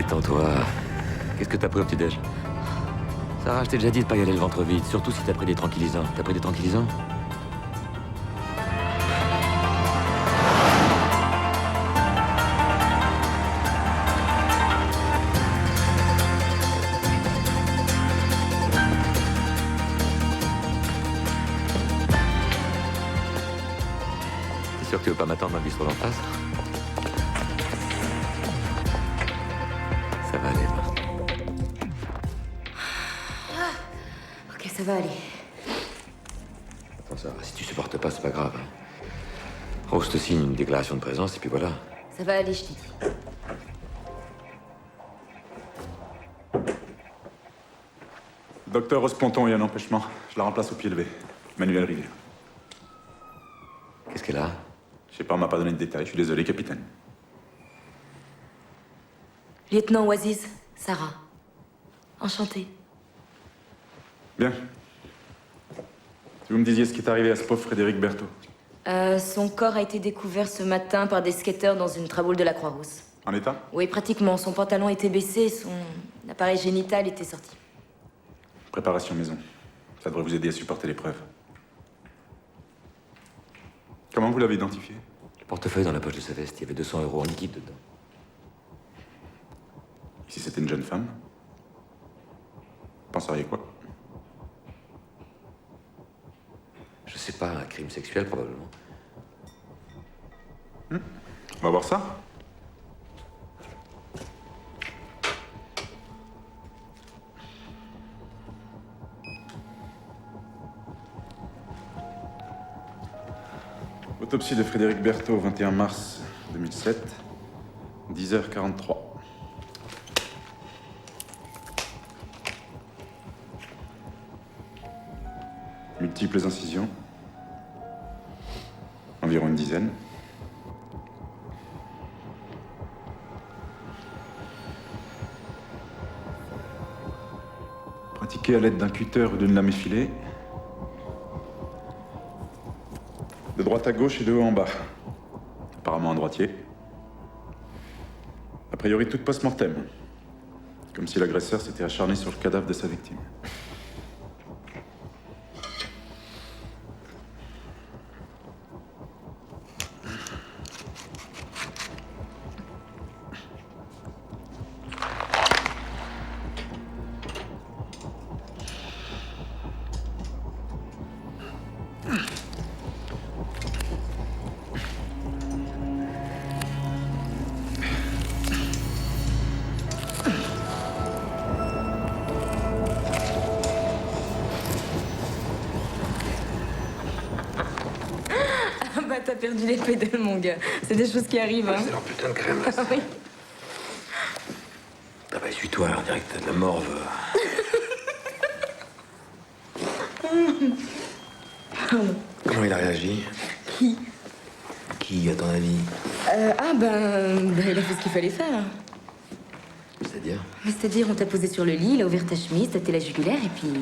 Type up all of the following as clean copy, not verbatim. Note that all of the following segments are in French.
Détends-toi. Qu'est-ce que t'as pris au petit-déj? Sarah, je t'ai déjà dit de pas y aller le ventre vide, surtout si t'as pris des tranquillisants. T'as pris des tranquillisants? T'es sûr que tu veux pas m'attendre dans le bistrot d'en face? Ça va aller, là. Ok, ça va aller. Attends, Sarah, si tu supportes pas, c'est pas grave. Rose te signe une déclaration de présence et puis voilà. Ça va aller, je t'ai dit. Docteur Rose Ponton, il y a un empêchement. Je la remplace au pied levé. Manuel Rivière. Qu'est-ce qu'elle a? Je sais pas, on m'a pas donné de détails. Je suis désolé, capitaine. Lieutenant Oasis, Sarah. Enchantée. Bien. Si vous me disiez ce qui est arrivé à ce pauvre Frédéric Berthaud. Son corps a été découvert ce matin par des skateurs dans une traboule de la Croix-Rousse. En état? Oui, pratiquement. Son pantalon était baissé, son appareil génital était sorti. Préparation maison. Ça devrait vous aider à supporter l'épreuve. Comment vous l'avez identifié? Le portefeuille dans la poche de sa veste, il y avait 200 € en liquide dedans. Et si c'était une jeune femme? Penseriez quoi? Je sais pas, un crime sexuel probablement. On va voir ça. Autopsie de Frédéric Berthaud, 21 mars 2007, 10h43. Multiples incisions. Environ une dizaine. Pratiqué à l'aide d'un cutter ou d'une lame effilée. De droite à gauche et de haut en bas. Apparemment un droitier. A priori, toute post-mortem. Comme si l'agresseur s'était acharné sur le cadavre de sa victime. Bah, t'as perdu les pédales, mon gars. C'est des choses qui arrivent, hein. C'est leur putain de crème. Ah oui. Ah bah, essuie-toi, on dirait que t'as de la morve. Comment il a réagi? Qui? Qui, à ton avis? Il a fait ce qu'il fallait faire. C'est-à-dire? C'est-à-dire, on t'a posé sur le lit, il a ouvert ta chemise, tâté la jugulaire, et puis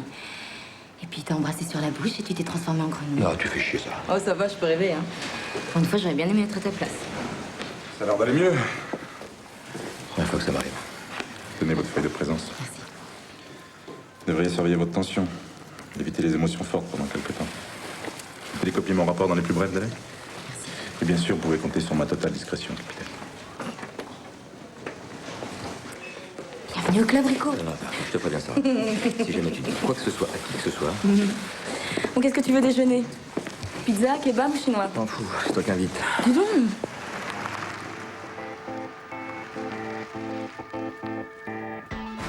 Et puis t'as embrassé sur la bouche et tu t'es transformé en grenouille. Non, tu fais chier ça. Oh, ça va, je peux rêver, hein. Pour une fois, j'aurais bien aimé être à ta place. Ça a l'air d'aller mieux. Première fois que ça m'arrive. Tenez votre feuille de présence. Merci. Vous devriez surveiller votre tension. Éviter les émotions fortes pendant quelques temps. Télécopiez mon rapport dans les plus brefs délais. Et bien sûr, vous pouvez compter sur ma totale discrétion, capitaine. Bienvenue au club, Rico. Non, je te préviens ça. Si jamais tu dis quoi que ce soit à qui que ce soit, Bon, qu'est-ce que tu veux déjeuner? Pizza, kebab ou chinois? m'en fous, c'est toi qui invites. Dis donc.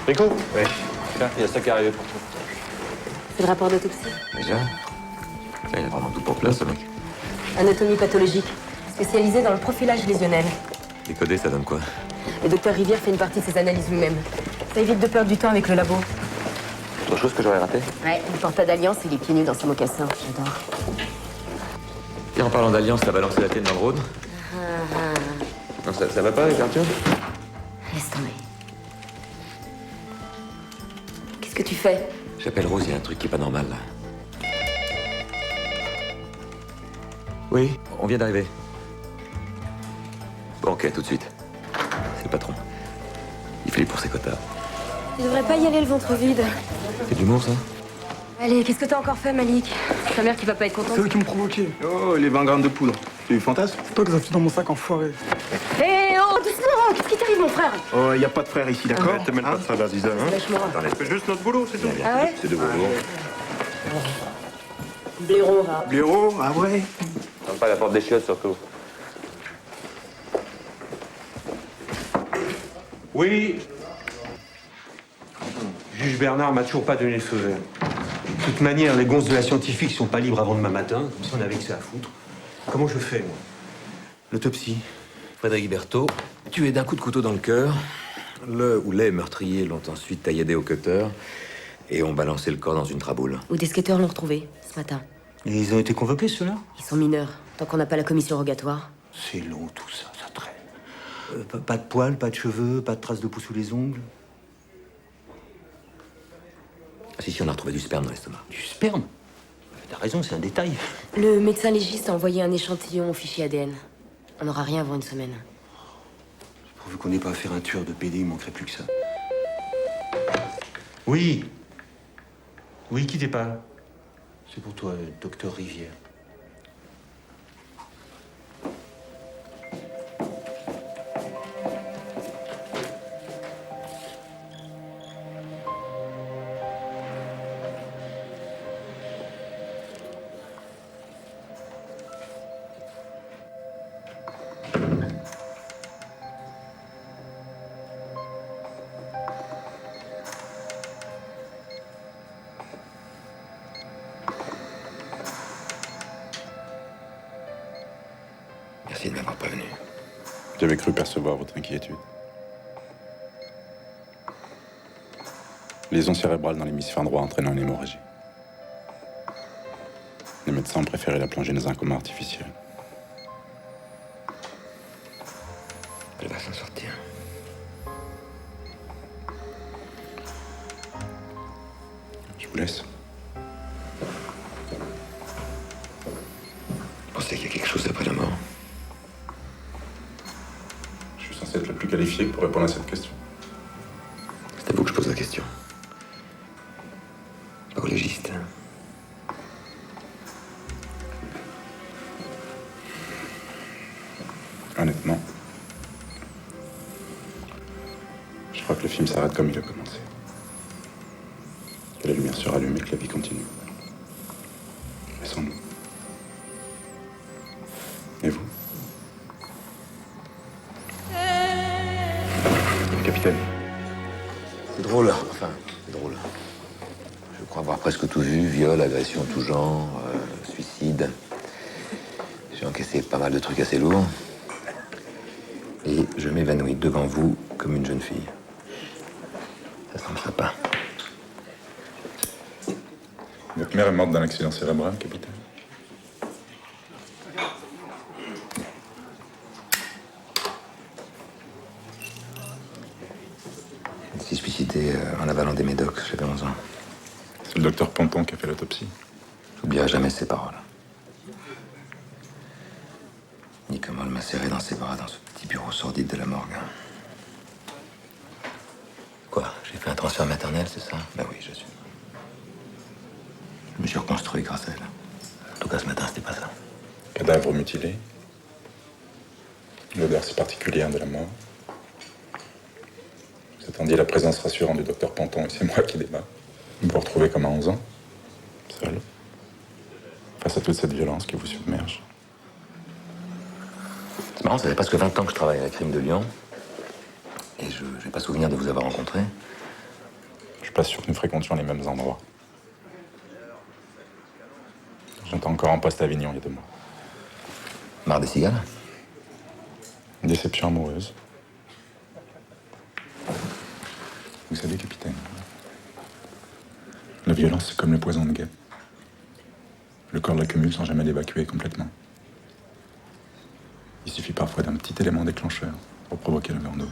Rico? Oui. Tiens, il y a ça qui est arrivé pour toi. C'est le rapport d'autopsie. Déjà il a vraiment tout pour place, ce mec. Anatomie pathologique, spécialisée dans le profilage lésionnel. Décoder, ça donne quoi? Le docteur Rivière fait une partie de ses analyses lui-même. Ça évite de perdre du temps avec le labo. Autre chose que j'aurais raté? Ouais, il porte pas d'alliance et il est pieds nus dans ses mocassins. J'adore. Et en parlant d'alliance, t'as balancé la tienne dans le Rhône? Non, ça va pas avec Arthur? Laisse tomber. Qu'est-ce que tu fais? J'appelle Rose, il y a un truc qui est pas normal, là. Oui, on vient d'arriver. Bon, ok, tout de suite. C'est le patron. Il fait les pour ses quotas. Tu devrais pas y aller le ventre vide. C'est de l'humour, ça? Allez, qu'est-ce que t'as encore fait, Malik? Ta mère qui va pas être contente. C'est eux qui m'ont provoqué. Oh, les 20 grammes de poudre. C'est du fantasme? C'est toi qui les as fait dans mon sac, enfoiré. Hé, oh, doucement! Qu'est-ce qui t'arrive, mon frère? Oh, y a pas de frère ici, d'accord? Te mêle pas de ça, Aziza, hein. Lâche-moi. C'est juste notre boulot, c'est tout. Ah ouais? C'est de boulot. Blaireau, va. Blaireau, ah ouais? Ferme pas la porte des chiottes, surtout. Oui. Juge Bernard m'a toujours pas donné le feu vert. De toute manière, les gonzes de la scientifique sont pas libres avant demain matin, comme ça on avait que ça à foutre. Comment je fais, moi? L'autopsie. Frédéric Berthaud, tué d'un coup de couteau dans le cœur. Le ou les meurtriers l'ont ensuite tailladé au cutter et ont balancé le corps dans une traboule. Où des skateurs l'ont retrouvé, ce matin. Et ils ont été convoqués, ceux-là? Ils sont mineurs, tant qu'on n'a pas la commission rogatoire. C'est long, tout ça, ça traîne. Pas de poils, pas de cheveux, pas de traces de peau sous les ongles. Ah si, on a retrouvé du sperme dans l'estomac. Du sperme? T'as raison, c'est un détail. Le médecin légiste a envoyé un échantillon au fichier ADN. On n'aura rien avant une semaine. Pourvu qu'on n'ait pas à faire un tueur de PD, il manquerait plus que ça. Oui. Oui, quittez pas. C'est pour toi, docteur Rivière. Merci de m'avoir prévenu. J'avais cru percevoir votre inquiétude. Lésion cérébrale dans l'hémisphère droit entraînant une hémorragie. Les médecins ont préféré la plonger dans un coma artificiel. Elle va s'en sortir. Je vous laisse. Vous pensez qu'il y a quelque chose après la mort? Je suis censé être le plus qualifié pour répondre à cette question. C'est à vous que je pose la question. Pas au légiste. Honnêtement, je crois que le film s'arrête comme il a commencé. Que la lumière sera allumée, que la vie continue. Mais sans nous. Et vous? Capitaine. C'est drôle. Enfin, c'est drôle. Je crois avoir presque tout vu. Viol, agression, tout genre, suicide. J'ai encaissé pas mal de trucs assez lourds. Et je m'évanouis devant vous comme une jeune fille. Ça semble sympa. Votre mère est morte d'un accident cérébral, capitaine. Elle s'est suicidée en avalant des médocs, j'avais 11 ans. C'est le docteur Ponton qui a fait l'autopsie. J'oublierai jamais ces paroles. Ni comment elle m'a serré dans ses bras dans ce petit bureau sordide de la morgue. Quoi? J'ai fait un transfert maternel, c'est ça? Ben oui, j'assume. Je me suis reconstruit grâce à elle. En tout cas, ce matin, c'était pas ça. Cadavre mutilé. L'odeur si particulière de la mort. Vous attendiez la présence rassurante du docteur Ponton et c'est moi qui débat. Vous vous retrouvez comme à 11 ans, seul, face à toute cette violence qui vous submerge. C'est marrant, ça fait presque 20 ans que je travaille à la crime de Lyon. Et je n'ai pas souvenir de vous avoir rencontré. Je suis pas sûr que nous fréquentions les mêmes endroits. J'étais encore en poste à Avignon il y a 2 mois. Marre des cigales? Déception amoureuse. Vous savez, capitaine, la violence, c'est comme le poison de guêpe. Le corps l'accumule sans jamais l'évacuer complètement. Il suffit parfois d'un petit élément déclencheur pour provoquer l'overdose.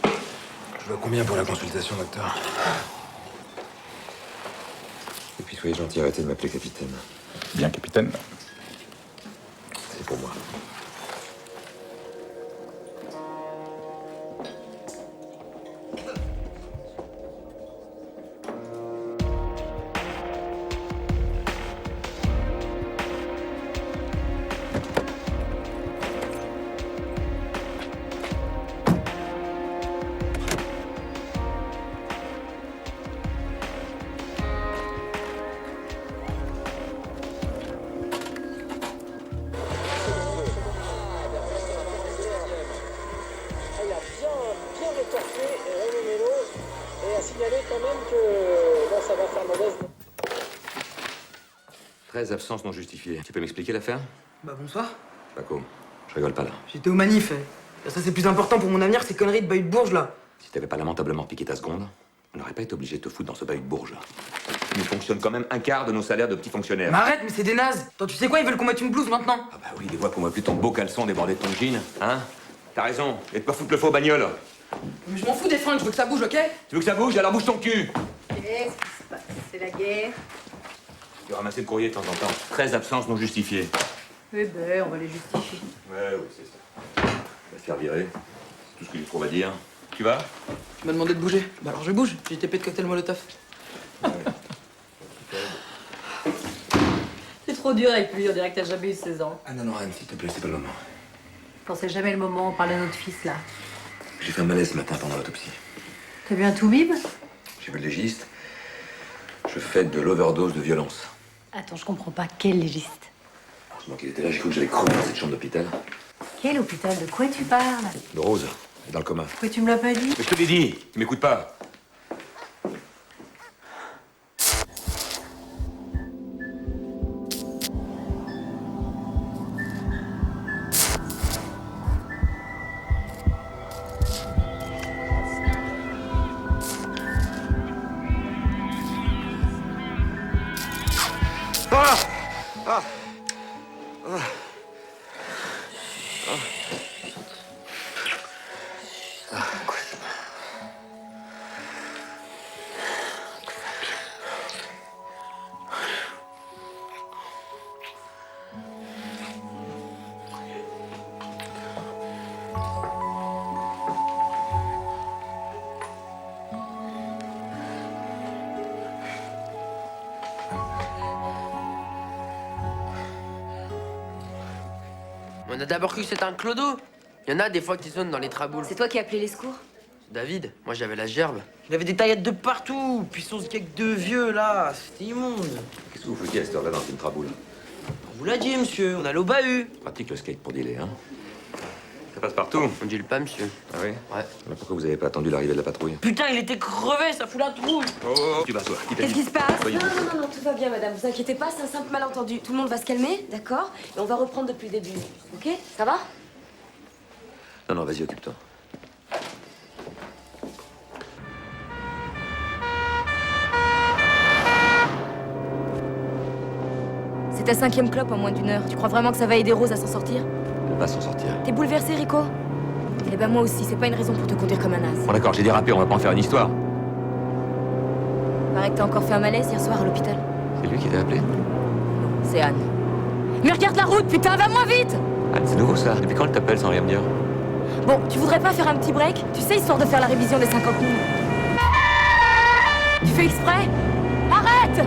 Je dois combien pour la consultation, docteur? Et puis soyez gentil, arrêtez de m'appeler capitaine. Bien, capitaine. C'est pour moi. Bien rétorqué et Rémi Mélo. Et à signaler quand même que là, ça va faire mauvaise. 13 absences non justifiées. Tu peux m'expliquer l'affaire? Bah bonsoir. Paco, je rigole pas là. J'étais au manif. Ça c'est plus important pour mon avenir que ces conneries de bahut de Bourges là. Si t'avais pas lamentablement piqué ta seconde, on n'aurait pas été obligé de te foutre dans ce bahut de Bourges là. Nous fonctionne quand même un quart de nos salaires de petits fonctionnaires. Mais arrête, mais c'est des nazes. Attends, tu sais quoi, ils veulent qu'on mette une blouse maintenant. Ah bah oui, les voix pour moi plus ton beau caleçon débordé de ton jean, hein? T'as raison, et de pas foutre le faux bagnole. Mais je m'en fous des fringues, je veux que ça bouge, ok? Tu veux que ça bouge? Alors bouge ton cul! Qu'est-ce qui se passe? C'est la guerre. Tu vas ramasser le courrier de temps en temps. 13 absences non justifiées. Eh ben, on va les justifier. Ouais, oui, c'est ça. On va se faire virer. C'est tout ce que je trouve à dire. Tu vas? Tu m'as demandé de bouger. Bah alors je bouge, j'ai TP de cocktail molotov. C'est trop dur avec lui, on dirait que t'as jamais eu 16 ans. Ah non, non, Anne, s'il te plaît, c'est pas le moment. Pensez jamais le moment, on parle de notre fils là. J'ai fait un malaise ce matin pendant l'autopsie. T'as vu un toubib? J'ai vu le légiste. Je fais de l'overdose de violence. Attends, je comprends pas, quel légiste? Heureusement qu'il était là, j'ai cru que j'allais crever dans cette chambre d'hôpital. Quel hôpital? De quoi tu parles? De Rose, elle est dans le coma. Pourquoi tu me l'as pas dit? Mais je te l'ai dit, tu m'écoutes pas. On a d'abord cru que c'était un clodo. Il y en a des fois qui sonnent dans les traboules. C'est toi qui as appelé les secours? David, moi j'avais la gerbe. Il avait des taillettes de partout, puis son cake de vieux là, c'était immonde. Qu'est-ce que vous foutiez à cette heure-là dans une traboule? On vous l'a dit, monsieur, on allait au bahut. Pratique le skate pour dealer, hein? Ça passe partout. On dit le pas, monsieur. Ah oui? Ouais. Alors pourquoi vous avez pas attendu l'arrivée de la patrouille? Putain, il était crevé, ça fout la trouille. Oh, tu vas toi. Qu'est-ce qui se passe? Soyez Non, bons. non, non, non, tout va bien, madame. Vous inquiétez pas, c'est un simple malentendu. Tout le monde va se calmer, d'accord? Et on va reprendre depuis le début. Ok? Ça va? Non, non, vas-y, occupe-toi. C'est ta 5e clope en moins d'1 heure. Tu crois vraiment que ça va aider Rose à s'en sortir? Elle va s'en sortir. T'es bouleversé, Rico? Eh ben moi aussi, c'est pas une raison pour te conduire comme un as. Bon d'accord, j'ai dérapé, on va pas en faire une histoire. Paraît que t'as encore fait un malaise hier soir à l'hôpital. C'est lui qui t'a appelé? C'est Anne. Mais regarde la route, putain, va moins vite! Anne, c'est nouveau ça. Depuis quand elle t'appelle sans rien me dire? Bon, tu voudrais pas faire un petit break? Tu sais, histoire de faire la révision des 50 000. Tu fais exprès? Arrête!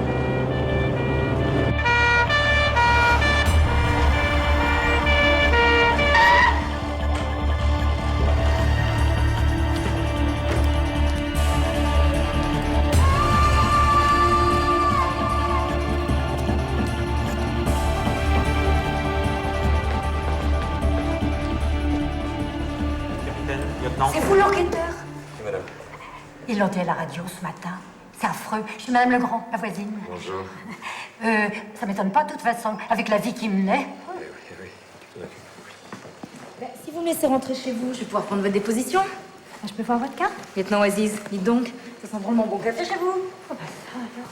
C'est vous l'enquêteur? Oui, madame. Ils l'ont dit à la radio ce matin. C'est affreux. Je suis Madame Legrand, la voisine. Bonjour. Ça m'étonne pas de toute façon, avec la vie qui menait. Ben, si vous me laissez rentrer chez vous, je vais pouvoir prendre votre déposition. Je peux voir votre carte? Lieutenant Aziz, dites donc, ça sent drôlement bon café chez vous. Oh bah ça alors.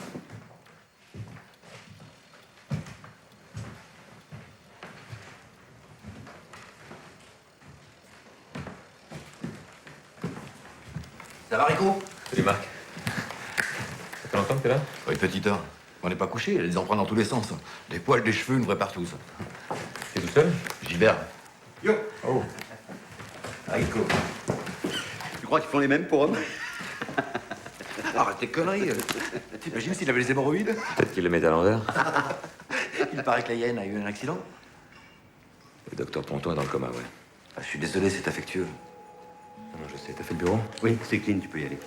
Ça va, Rico? Salut Marc. Ça fait longtemps que t'es là? Oui, petite heure. On n'est pas couché, elle a des empreintes dans tous les sens. Des poils, des cheveux, une vraie partout. T'es tout seul? Gilbert. Yo. Oh. Rico. Tu crois qu'ils font les mêmes pour hommes? Arrête tes conneries. T'imagines s'il avait les hémorroïdes? Peut-être qu'il le met à l'envers. Il paraît que la hyène a eu un accident. Le docteur Ponton est dans le coma, ouais. Ah, je suis désolé, c'est affectueux. Non, je sais, t'as fait le bureau? Oui, c'est clean, tu peux y aller.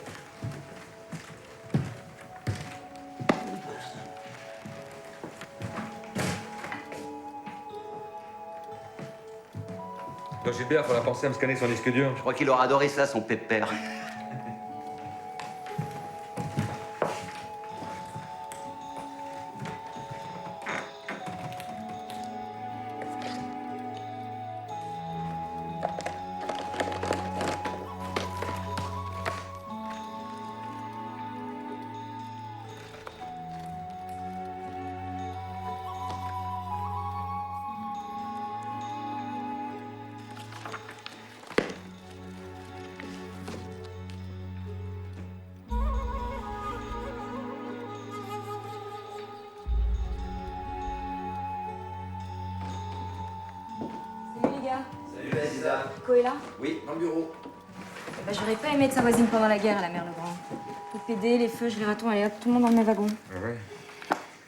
Donc Gilbert, faudra penser à me scanner son disque dur. Je crois qu'il aura adoré ça, son pépère. Salut les gars. Salut, Aziza. Nico est là? Oui, dans le bureau. Eh ben, j'aurais pas aimé être sa voisine pendant la guerre à la mère Legrand. Les PD, les feux, les ratons, allez hop, tout le monde dans le même wagon. Ouais.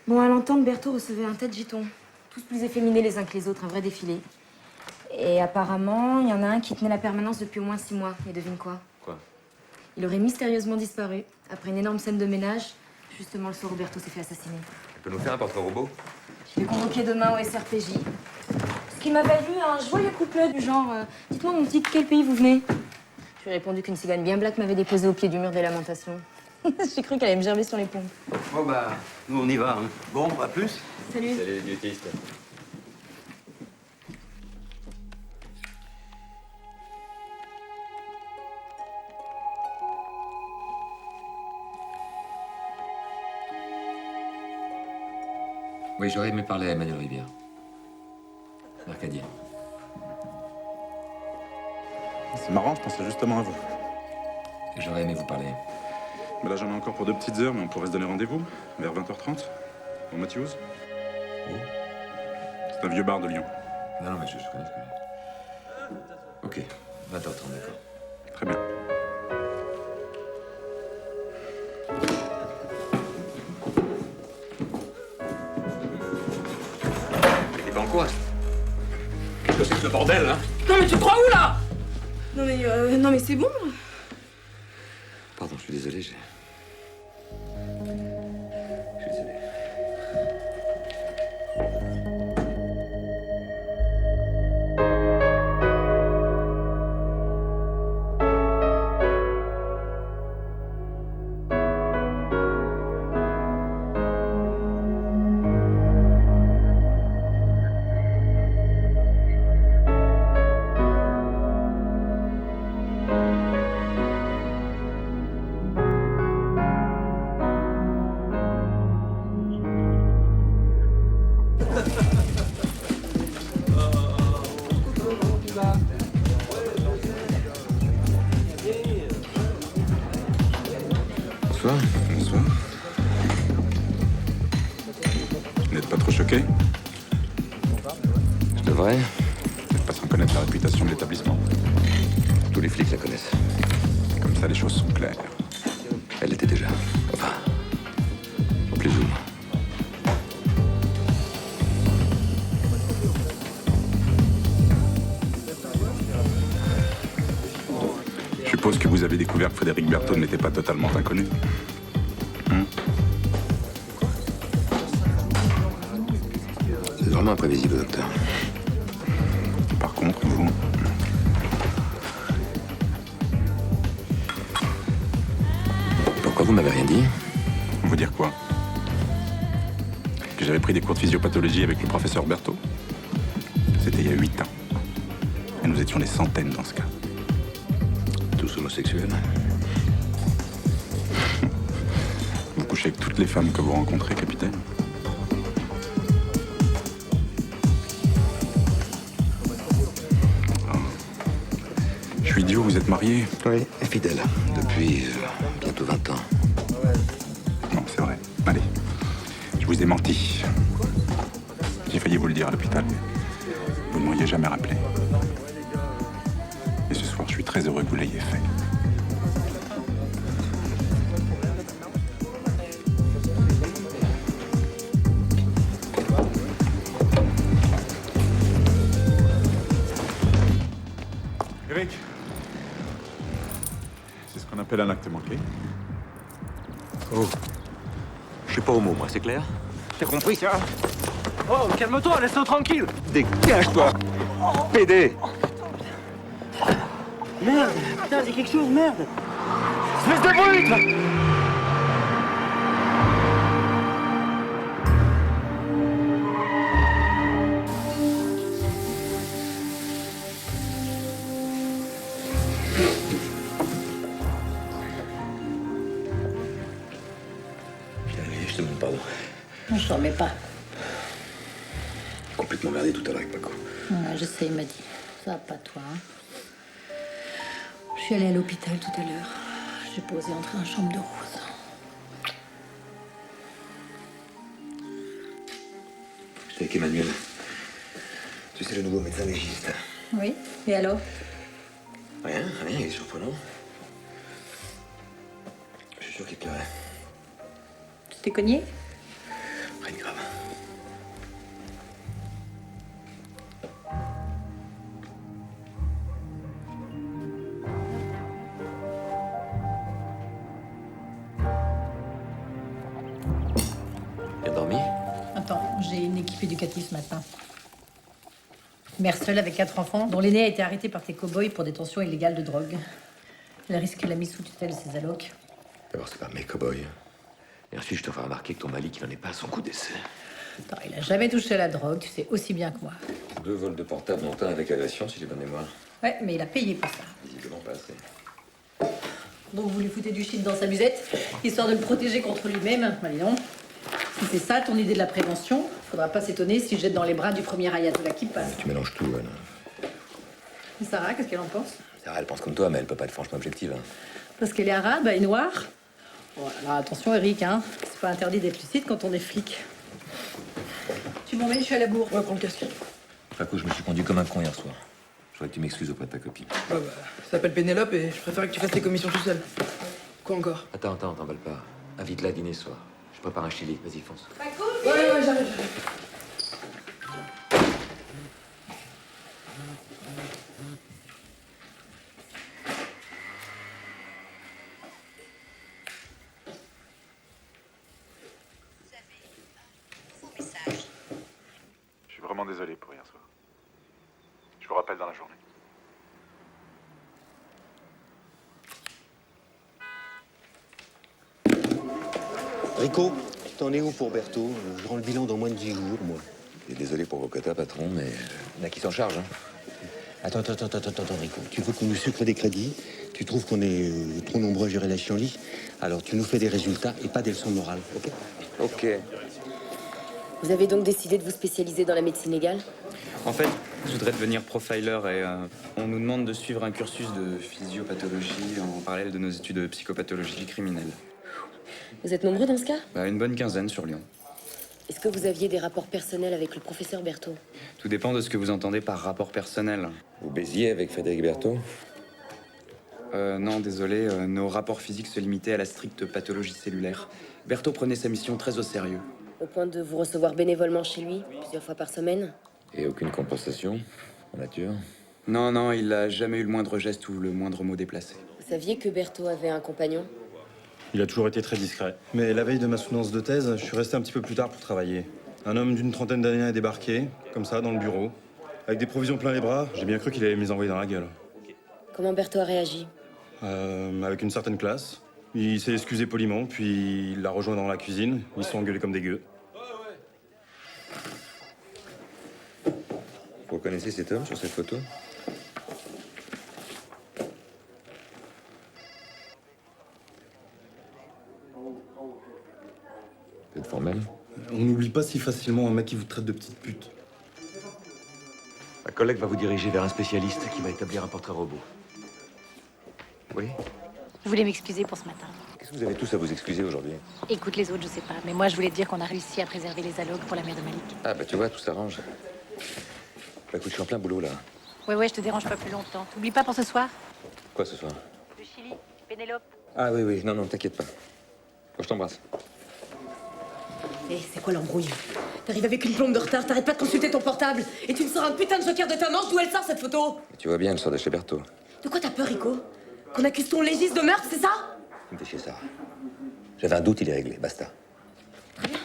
Bon, à l'entendre, Berthaud recevait un tas de gitons. Tous plus efféminés les uns que les autres, un vrai défilé. Et apparemment, il y en a un qui tenait la permanence depuis au moins 6 mois. Et devine quoi? Quoi? Il aurait mystérieusement disparu, après une énorme scène de ménage, justement le soir où Berthaud s'est fait assassiner. Tu peux nous faire un portrait robot? Je l'ai convoqué demain au SRPJ. Ce qui m'a valu un joyeux couplet du genre dites-moi, mon petit, de quel pays vous venez? Je lui ai répondu qu'une cigogne bien black m'avait déposé au pied du mur des lamentations. J'ai cru qu'elle allait me gerber sur les pompes. Bon, bah, nous, on y va. Hein. Bon, à plus. Salut. Salut les diététistes. Oui, j'aurais aimé parler à Emmanuel Rivière. Mercadier. C'est marrant, je pensais justement à vous. Et j'aurais aimé vous parler. Mais là, j'en ai encore pour 2 petites heures, mais on pourrait se donner rendez-vous vers 20h30 au Matthews. Où? C'est un vieux bar de Lyon. Non, non, mais je connais, Ok, 20h30, d'accord. Très bien. Il est pas en quoi? Qu'est-ce que c'est que ce bordel, hein? Non mais tu te crois où là? Non mais c'est bon. Pardon, je suis désolé, Je suis désolé. Bonsoir. Bonsoir. Vous n'êtes pas trop choqué? Je devrais. Vous n'êtes pas sans connaître la réputation de l'établissement. Tous les flics la connaissent. Comme ça, les choses sont claires. Elle l'était déjà. Enfin, plus ou moins. Je suppose que vous avez découvert que Frédéric Berthaud n'était pas totalement inconnu. C'est vraiment imprévisible, docteur. Par contre, vous... Pourquoi vous m'avez rien dit? Vous dire quoi? Que j'avais pris des cours de physiopathologie avec le professeur Berthaud. C'était il y a 8 ans. Et nous étions des centaines dans ce cas. Tous homosexuels. Vous couchez avec toutes les femmes que vous rencontrez, capitaine? Je suis idiot, vous êtes marié? Oui, et fidèle. Depuis bientôt 20 ans. Non, c'est vrai. Allez, je vous ai menti. J'ai failli vous le dire à l'hôpital, mais vous ne m'auriez jamais rappelé. Et ce soir, je suis très heureux que vous l'ayez fait. Eric, c'est ce qu'on appelle un acte manqué. Oh. Je suis pas homo, moi, c'est clair? T'as compris ça? Oh, calme-toi, laisse-le tranquille. Dégage-toi! PD! Merde, putain, c'est quelque chose, merde. Espèce de brute! Allez, je te demande pardon. Non, je t'en remets pas. Complètement merdé tout à l'heure avec Paco. Ouais, je sais, il m'a dit. Ça va pas, toi. Hein. Je suis allée à l'hôpital tout à l'heure. J'ai posé entrer en chambre de Rose. J'étais avec Emmanuel. Tu sais, le nouveau médecin légiste. Oui, et alors? Rien, il est surprenant. Je suis sûr qu'il pleurait. Tu t'es cogné? Rien de grave. Bien dormi? Attends, j'ai une équipe éducative ce matin. Mère seule avec 4 enfants, dont l'aîné a été arrêté par tes cow-boys pour détention illégale de drogue. Elle risque la mise sous tutelle de ses allocs. D'abord, c'est pas mes cow-boys. Et ensuite, je te fais remarquer que ton Malik, il n'en est pas à son coup d'essai. Attends, il a jamais touché à la drogue, tu sais aussi bien que moi. 2 vols de portable, dont un avec agression, si j'ai bonne mémoire. Ouais, mais il a payé pour ça. Visiblement pas assez. Donc vous lui foutez du shit dans sa musette, histoire de le protéger contre lui-même. Allez non. Si c'est ça ton idée de la prévention, faudra pas s'étonner si je jette dans les bras du premier ayatollah qui passe. Tu mélanges tout, Anne. Et Sarah, qu'est-ce qu'elle en pense? Sarah, elle pense comme toi, mais elle peut pas être franchement objective. Hein. Parce qu'elle est arabe et noire. Bon, alors attention Eric, hein. C'est pas interdit d'être lucide quand on est flic. Tu m'emmènes, je suis à la bourre. Ouais, prends le casque. Paco, je me suis conduit comme un con hier soir. Je voudrais que tu m'excuses auprès de ta copine. Ouais, bah, ça s'appelle Pénélope et je préfère que tu fasses tes commissions tout seul. Quoi encore? Attends, t'emballes pas. Invite-la à dîner ce soir. Je prépare un chili. Vas-y, fonce. Ouais, j'arrive. Je suis vraiment désolé pour hier soir. Je vous rappelle dans la journée. Rico, t'en es où pour Berthaud? Je rends le bilan dans moins de 10 jours, moi. Et désolé pour vos quotas, patron, mais il y en a qui s'en chargent. Hein. Attends, Rico. Tu veux qu'on nous sucre des crédits? Tu trouves qu'on est trop nombreux à gérer la chienlit? Alors tu nous fais des résultats et pas des leçons de morale, ok? Ok. Vous avez donc décidé de vous spécialiser dans la médecine légale? En fait, je voudrais devenir profiler et on nous demande de suivre un cursus de physiopathologie en parallèle de nos études de psychopathologie criminelle. Vous êtes nombreux dans ce cas? Bah, une bonne quinzaine sur Lyon. Est-ce que vous aviez des rapports personnels avec le professeur Berthaud? Tout dépend de ce que vous entendez par rapport personnel. Vous baisiez avec Frédéric Berthaud? Non, désolé, nos rapports physiques se limitaient à la stricte pathologie cellulaire. Berthaud prenait sa mission très au sérieux. Au point de vous recevoir bénévolement chez lui, plusieurs fois par semaine? Et aucune compensation en nature? Non, non, il a jamais eu le moindre geste ou le moindre mot déplacé. Vous saviez que Berthaud avait un compagnon? Il a toujours été très discret. Mais la veille de ma soutenance de thèse, je suis resté un petit peu plus tard pour travailler. Un homme d'une trentaine d'années a débarqué, comme ça, dans le bureau. Avec des provisions plein les bras, j'ai bien cru qu'il allait me les envoyer dans la gueule. Comment Berthaud a réagi? Avec une certaine classe. Il s'est excusé poliment, puis il l'a rejoint dans la cuisine. Ils se sont engueulés comme des gueux. Vous connaissez cet homme sur cette photo? Vous êtes formel? On n'oublie pas si facilement un mec qui vous traite de petite pute. Ma collègue va vous diriger vers un spécialiste qui va établir un portrait robot. Oui? Je voulais m'excuser pour ce matin. Qu'est-ce que vous avez tous à vous excuser aujourd'hui? Écoute les autres, je sais pas. Mais moi, je voulais te dire qu'on a réussi à préserver les allocs pour la mère de Malik. Ah bah tu vois, tout s'arrange. Bah écoute, je suis en plein boulot là. Ouais, je te dérange pas plus longtemps. T'oublies pas pour ce soir? Quoi ce soir? Le Chili, Pénélope. Ah oui, non, t'inquiète pas. Bon, je t'embrasse. Eh, c'est quoi l'embrouille? T'arrives avec une plombe de retard, t'arrêtes pas de consulter ton portable. Et tu me sors un putain de joker de ta manche, d'où elle sort cette photo? Mais tu vois bien, elle sort de chez Berthaud. De quoi t'as peur, Rico? Qu'on accuse ton légiste de meurtre, c'est ça? Il me fait chier ça. J'avais un doute, il est réglé, basta. Très bien.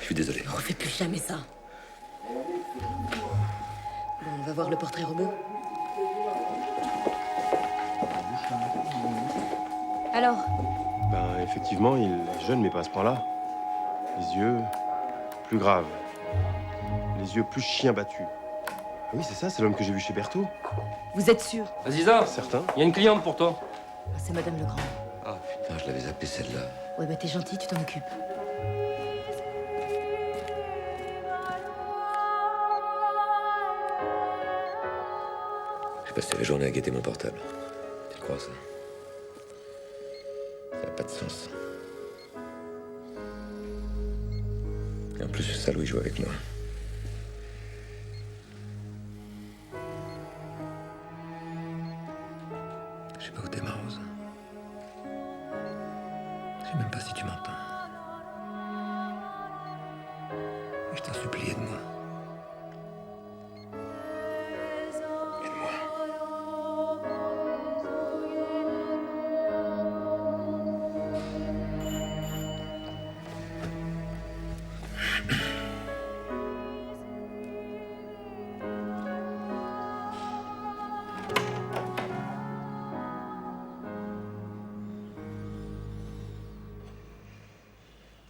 Je suis désolé. Refais plus jamais ça. Bon, on va voir le portrait robot. Alors? Ben, effectivement, il est jeune, mais pas à ce point-là. Les yeux plus graves. Les yeux plus chiens battus. Ah oui, c'est ça, c'est l'homme que j'ai vu chez Berthaud. Vous êtes sûr? Aziza, Certain. il y a une cliente pour toi. Ah, c'est Madame Legrand. Ah putain, je l'avais zappé celle-là. Ouais, bah t'es gentil, tu t'en occupes. J'ai passé la journée à guetter mon portable. Tu crois ça? Ça n'a pas de sens. Et en plus, ce salaud, il joue avec moi. Je sais pas où t'es, ma Rose. Je sais même pas si tu m'entends. Je t'en supplie, aide-moi.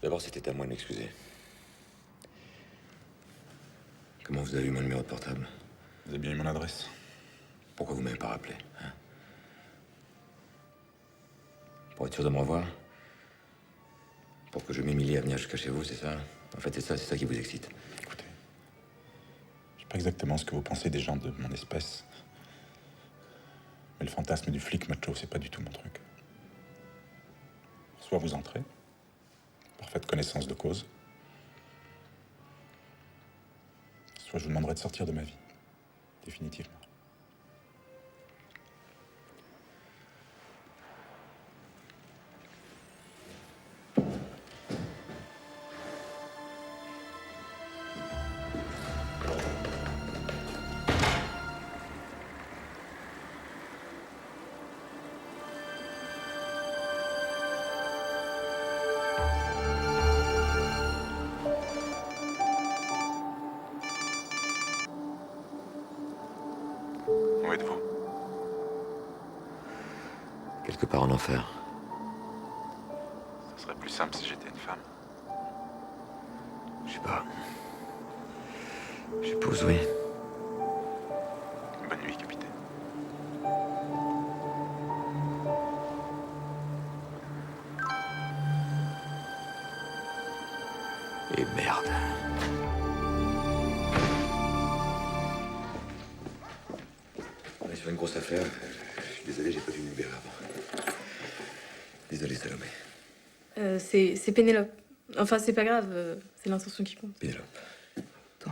D'abord, c'était à moi de m'excuser. Comment vous avez eu mon numéro de portable? Vous avez bien eu mon adresse. Pourquoi vous m'avez pas rappelé, hein? Pour être sûr de me revoir? Pour que je m'humilie à venir jusqu'à chez vous, c'est ça? En fait, c'est ça qui vous excite. Écoutez, je sais pas exactement ce que vous pensez des gens de mon espèce. Mais le fantasme du flic macho, c'est pas du tout mon truc. Soit vous entrez, parfaite connaissance de cause, soit je vous demanderai de sortir de ma vie, définitivement. Où êtes-vous? Quelque part en enfer. Ce serait plus simple si j'étais une femme. Je sais pas. Je suppose, oui. Bonne nuit, capitaine. Et merde. On est sur une grosse affaire. Je suis désolé, j'ai pas dû me libérer avant. Désolé, Salomé. C'est Pénélope. Enfin, c'est pas grave, c'est l'intention qui compte. Pénélope. Attends,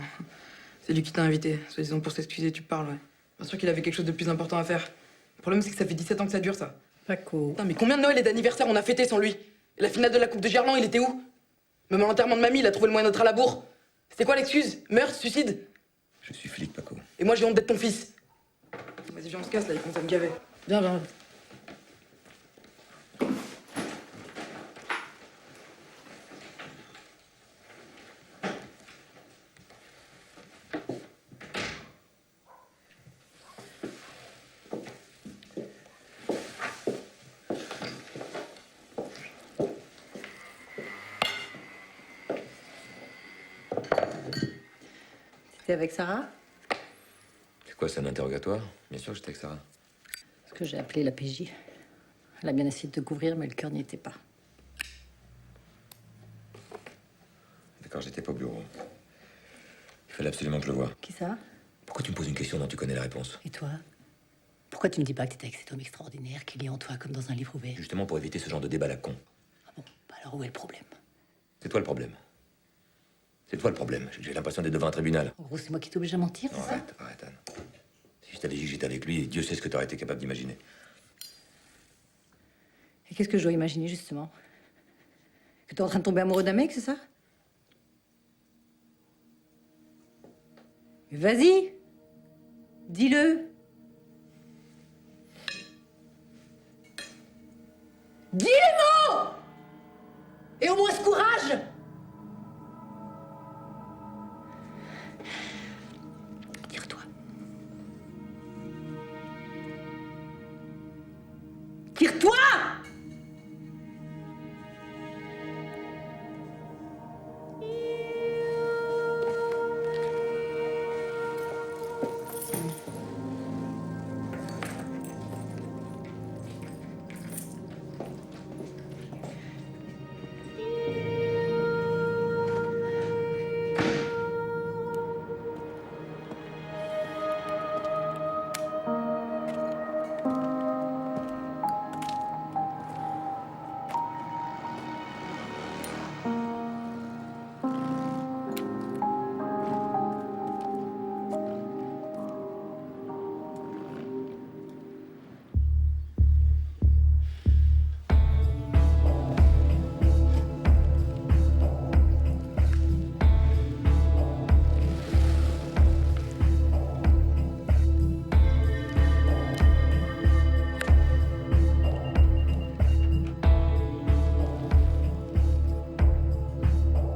c'est lui qui t'a invité, soi-disant pour s'excuser, tu parles, ouais. Bien sûr qu'il avait quelque chose de plus important à faire. Le problème, c'est que ça fait 17 ans que ça dure, ça. Paco. Putain, mais combien de Noël et d'anniversaire on a fêté sans lui? Et la finale de la Coupe de Gerland, il était où? Même à l'enterrement de mamie, il a trouvé le moyen d'être à la bourre. C'était quoi l'excuse? Meurtre, suicide? Je suis flic, Paco. Et moi, j'ai honte d'être ton fils. Vas-y, viens, on se casse, là, il commence à me gaver. Viens, viens. T'es avec Sarah? C'est quoi, c'est un interrogatoire? Bien sûr que j'étais avec Sarah. Ce que j'ai appelé la PJ. Elle a bien essayé de te couvrir, mais le cœur n'y était pas. D'accord, j'étais pas au bureau. Il fallait absolument que je le voie. Qui ça? Pourquoi tu me poses une question dont tu connais la réponse? Et toi? Pourquoi tu me dis pas que t'étais avec cet homme extraordinaire qui lit en toi comme dans un livre ouvert? Justement pour éviter ce genre de débat à la con. Bah alors où est le problème? C'est toi le problème. C'est toi le problème. J'ai l'impression d'être devant un tribunal. En gros, c'est moi qui t'oblige à mentir, c'est ça? Arrête, Anne. Si je t'avais dit que j'étais avec lui, Dieu sait ce que t'aurais été capable d'imaginer. Et qu'est-ce que je dois imaginer, justement? Que t'es en train de tomber amoureux d'un mec, c'est ça? Mais vas-y! Dis-le! Dis les mots! Et au moins ce courage! Tire-toi. Tire-toi!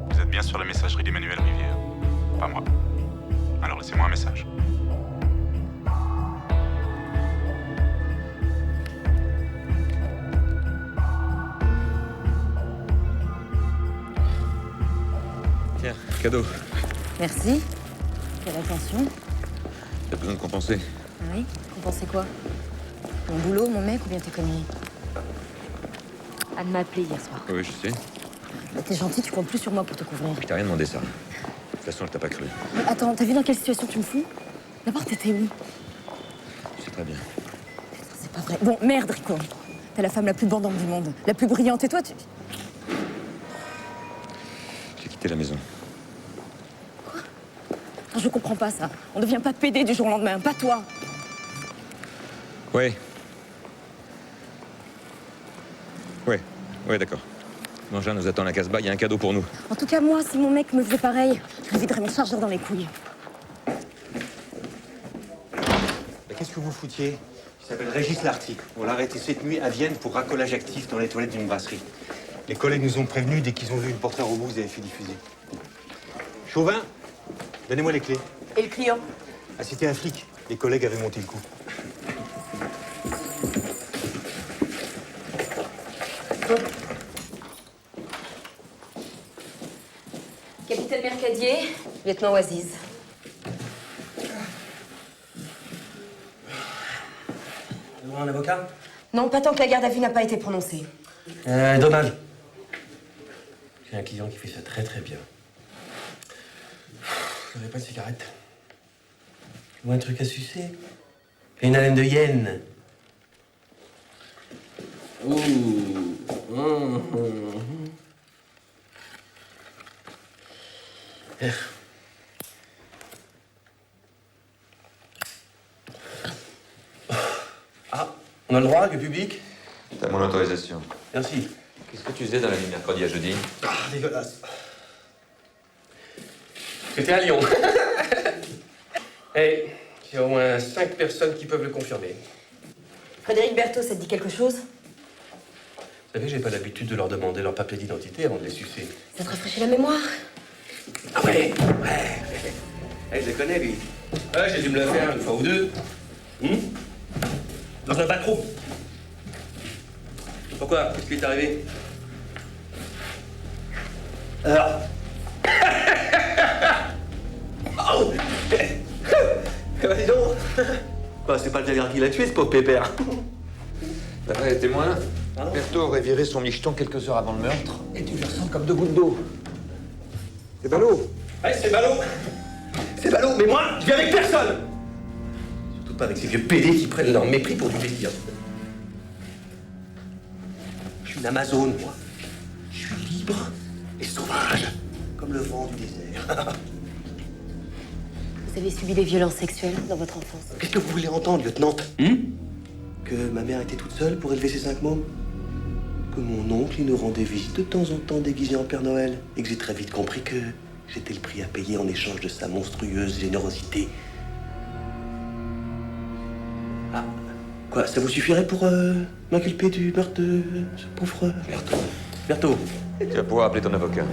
Vous êtes bien sur la messagerie d'Emmanuel Rivière. Pas moi. Alors laissez-moi un message. Tiens, cadeau. Merci. Quelle attention. T'as besoin de compenser. Ah oui? Compenser quoi? Mon boulot, mon mec ou bien tes conneries? Anne m'a appelé hier soir. Oui, je sais. T'es gentil, tu comptes plus sur moi pour te couvrir. Je t'ai rien demandé ça. De toute façon, je t'ai pas cru. Mais attends, t'as vu dans quelle situation tu me fous? D'abord, t'étais où? Je sais très bien. C'est pas vrai. Bon, merde, Rico. T'es la femme la plus bandante du monde, la plus brillante. Et toi, tu... J'ai quitté la maison. Non, je comprends pas ça. On devient pas pédé du jour au lendemain, pas toi. Ouais. Ouais, d'accord. Mangin nous attend à la Casbah, il y a un cadeau pour nous. En tout cas, moi, si mon mec me faisait pareil, je lui viderais mon chargeur dans les couilles. Qu'est-ce que vous foutiez? Il s'appelle Régis Lartigue. On l'a arrêté cette nuit à Vienne pour racolage actif dans les toilettes d'une brasserie. Les collègues nous ont prévenus dès qu'ils ont vu le portrait robot que vous avez fait diffuser. Chauvin, donnez-moi les clés. Et le client? Ah, c'était un flic. Les collègues avaient monté le coup. Capitaine Mercadier, lieutenant Oaziz. Un avocat? Non, pas tant que la garde à vue n'a pas été prononcée. Dommage. J'ai un client qui fait ça très très bien. Je n'aurais pas de cigarette. Moi, un truc à sucer. Et une haleine de hyène. Ouh. Ah, on a le droit, le public? T'as mon autorisation. Merci. Qu'est-ce que tu faisais dans la nuit mercredi à jeudi? Ah, dégueulasse. C'était à Lyon. Hey, il y a au moins 5 personnes qui peuvent le confirmer. Frédéric Berthaud, ça te dit quelque chose? Vous savez, j'ai pas l'habitude de leur demander leur papier d'identité avant de les sucer. Ça te rafraîchit la mémoire? Ah ouais. Eh, je les connais, lui. Ouais, j'ai dû me le faire une fois ou deux. Dans un bateau. Pourquoi? Qu'est-ce qui est arrivé? Alors. Oh. Bah, dis donc. Bah, c'est pas le Jaguar qui l'a tué, ce pauvre pépère. D'après les témoins, Berthaud aurait viré son micheton quelques heures avant le meurtre et tu lui ressembles comme 2 gouttes d'eau. C'est ballot. Ouais, c'est ballot. C'est ballot, mais moi, je viens avec personne. Surtout pas avec ces vieux pédés qui prennent leur mépris pour du délire. Je suis une Amazone, moi. Je suis libre et sauvage, comme le vent du désert. Vous avez subi des violences sexuelles dans votre enfance? Qu'est-ce que vous voulez entendre, lieutenant? Que ma mère était toute seule pour élever ses 5 mômes? Que mon oncle, il nous rendait visite de temps en temps déguisé en Père Noël? Et que j'ai très vite compris que j'étais le prix à payer en échange de sa monstrueuse générosité. Ah, quoi, ça vous suffirait pour m'inculper du meurtre de ce pauvre... Berthaud. Tu vas pouvoir appeler ton avocat.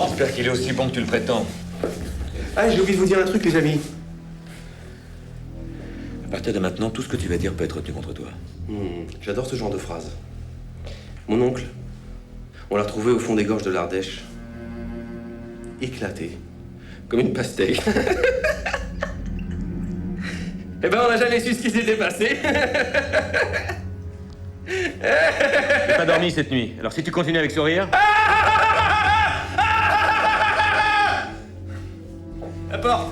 J'espère qu'il est aussi bon que tu le prétends. Ah, j'ai oublié de vous dire un truc, les amis. À partir de maintenant, tout ce que tu vas dire peut être retenu contre toi. J'adore ce genre de phrase. Mon oncle, on l'a retrouvé au fond des gorges de l'Ardèche. Éclaté. Comme une pastèque. Eh ben, on n'a jamais su ce qui s'était passé. J'ai pas dormi cette nuit. Alors si tu continues avec ce rire... La porte.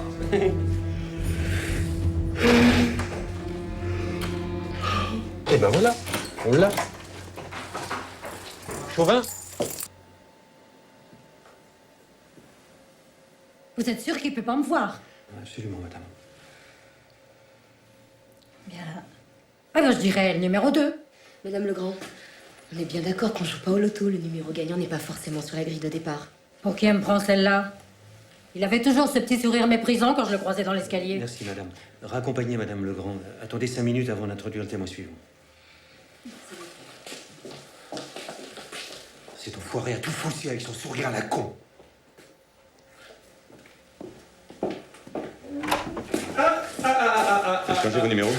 Eh ben voilà, on l'a. Chauvin? Vous êtes sûr qu'il peut pas me voir? Absolument, madame. Bien. Alors je dirais le numéro 2. Madame Legrand, on est bien d'accord qu'on joue pas au loto. Le numéro gagnant n'est pas forcément sur la grille de départ. Pour qui elle me prend celle-là? Il avait toujours ce petit sourire méprisant quand je le croisais dans l'escalier. Merci, madame. Raccompagnez madame Legrand. Attendez 5 minutes avant d'introduire le témoin suivant. Cet enfoiré a tout faussé avec son sourire à la con. Changez vos numéros.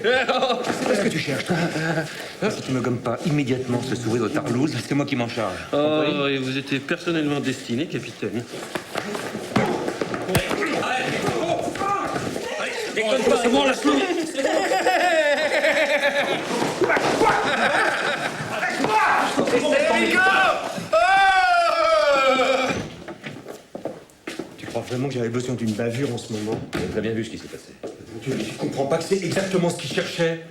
Qu'est-ce que tu cherches, toi? Si tu me gommes pas immédiatement ce sourire de tarlouse, c'est moi qui m'en charge. Oh, et vous étiez personnellement destiné, capitaine. Déconne pas, c'est bon, lâche-le. Tu crois vraiment que j'avais besoin d'une bavure en ce moment? J'ai très bien vu ce qui s'est passé. Mon Dieu, tu comprends pas que c'est exactement ce qu'il cherchait?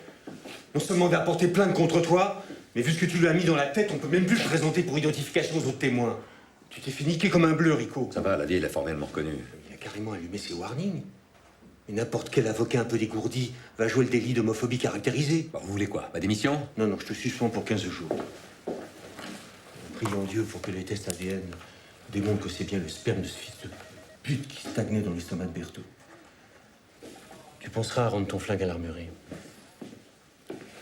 Non seulement d'apporter plainte contre toi, mais vu ce que tu lui as mis dans la tête, on peut même plus te présenter pour identification aux autres témoins. Tu t'es fait niquer comme un bleu, Rico. Ça va, la vieille l'a formellement reconnu. Il a carrément allumé ses warnings. Et n'importe quel avocat un peu dégourdi va jouer le délit d'homophobie caractérisé. Bah, vous voulez quoi? Ma démission? Non, je te suspends pour 15 jours. Prions Dieu pour que les tests ADN démontrent que c'est bien le sperme de ce fils de pute qui stagnait dans l'estomac de Berthaud. Tu penseras à rendre ton flingue à l'armurerie.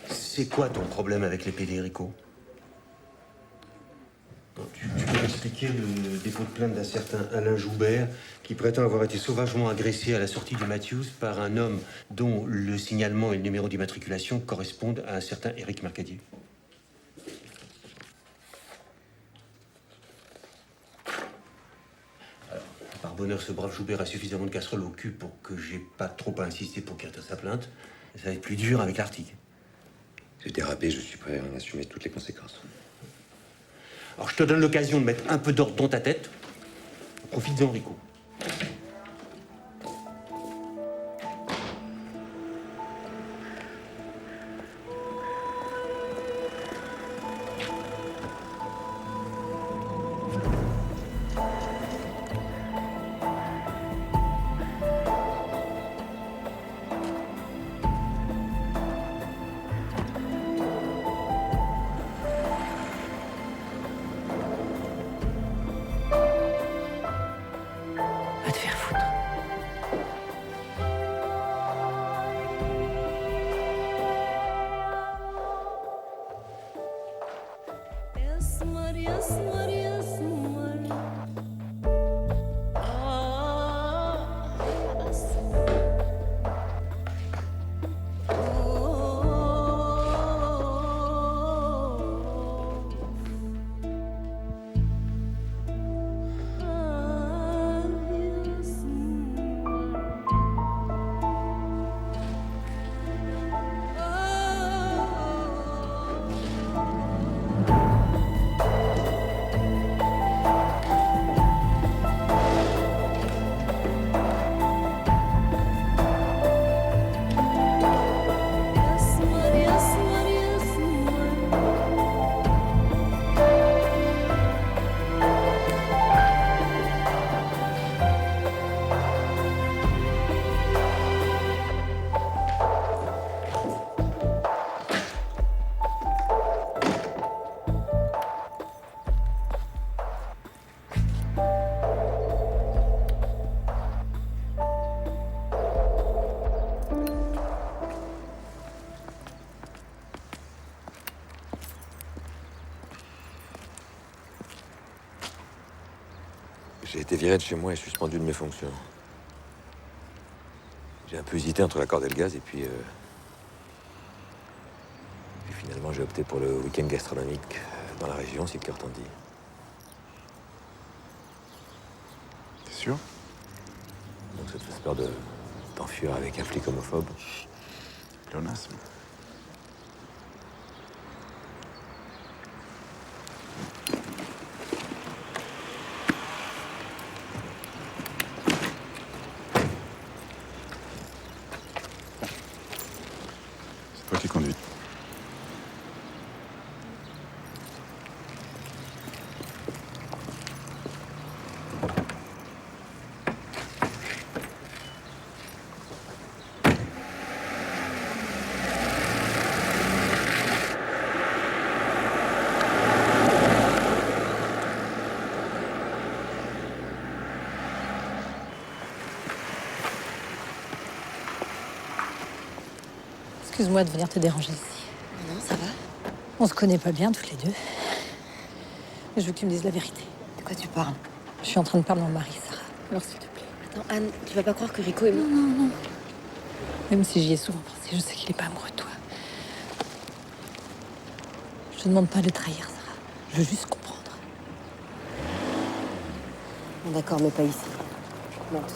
C'est quoi ton problème avec les PD, Rico? Tu peux m'expliquer le dépôt de plainte d'un certain Alain Joubert qui prétend avoir été sauvagement agressé à la sortie du Matthews par un homme dont le signalement et le numéro d'immatriculation correspondent à un certain Éric Mercadier. Alors, par bonheur, ce brave Joubert a suffisamment de casseroles au cul pour que j'ai pas trop à insister pour qu'il retire sa plainte. Ça va être plus dur avec l'Arctique. J'ai dérapé, je suis prêt à en assumer toutes les conséquences. Alors, je te donne l'occasion de mettre un peu d'ordre dans ta tête. Profites-en, Rico. J'ai été viré de chez moi et suspendu de mes fonctions. J'ai un peu hésité entre la corde et le gaz, et puis finalement j'ai opté pour le week-end gastronomique dans la région, si le cœur t'en dit. T'es sûr? Donc ça te fait peur de t'enfuir avec un flic homophobe? Pléonasme. C'est toi qui conduis. Excuse-moi de venir te déranger ici. Non, ça va. On se connaît pas bien, toutes les deux. Mais je veux que tu me dises la vérité. De quoi tu parles? Je suis en train de perdre mon mari, Sarah. Alors, s'il te plaît. Attends, Anne, tu vas pas croire que Rico est... Non, non, non. Même si j'y ai souvent pensé, je sais qu'il est pas amoureux de toi. Je te demande pas de le trahir, Sarah. Je veux juste comprendre. Bon, d'accord, mais pas ici. Monte.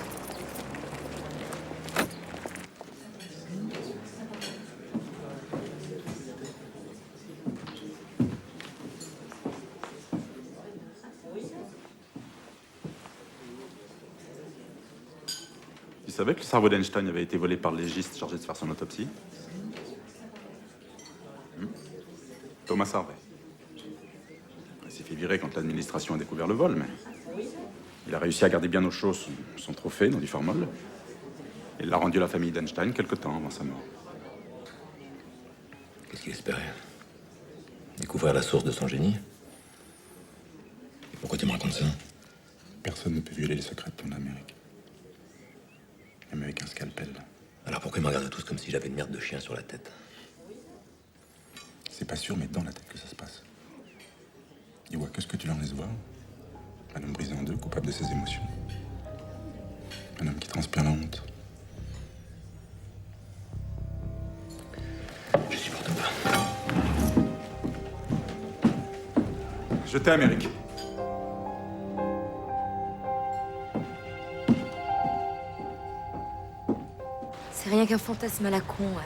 Tu savais que le cerveau d'Einstein avait été volé par le légiste chargé de faire son autopsie? Thomas Harvey. Il s'est fait virer quand l'administration a découvert le vol, mais il a réussi à garder bien au chaud son trophée dans du formol. Et il l'a rendu à la famille d'Einstein quelque temps avant sa mort. Qu'est-ce qu'il espérait? Découvrir la source de son génie? Et pourquoi tu me racontes ça? Personne ne peut violer les secrets de ton Amérique. Même avec un scalpel. Alors pourquoi ils me regardent tous comme si j'avais une merde de chien sur la tête? C'est pas sûr, mais dans la tête que ça se passe. Il voit que ce que tu leur laisses voir. Un homme brisé en deux, coupable de ses émotions. Un homme qui transpire la honte. Je supporte pas. Je t'aime, Eric. C'est rien qu'un fantasme à la con, Anne.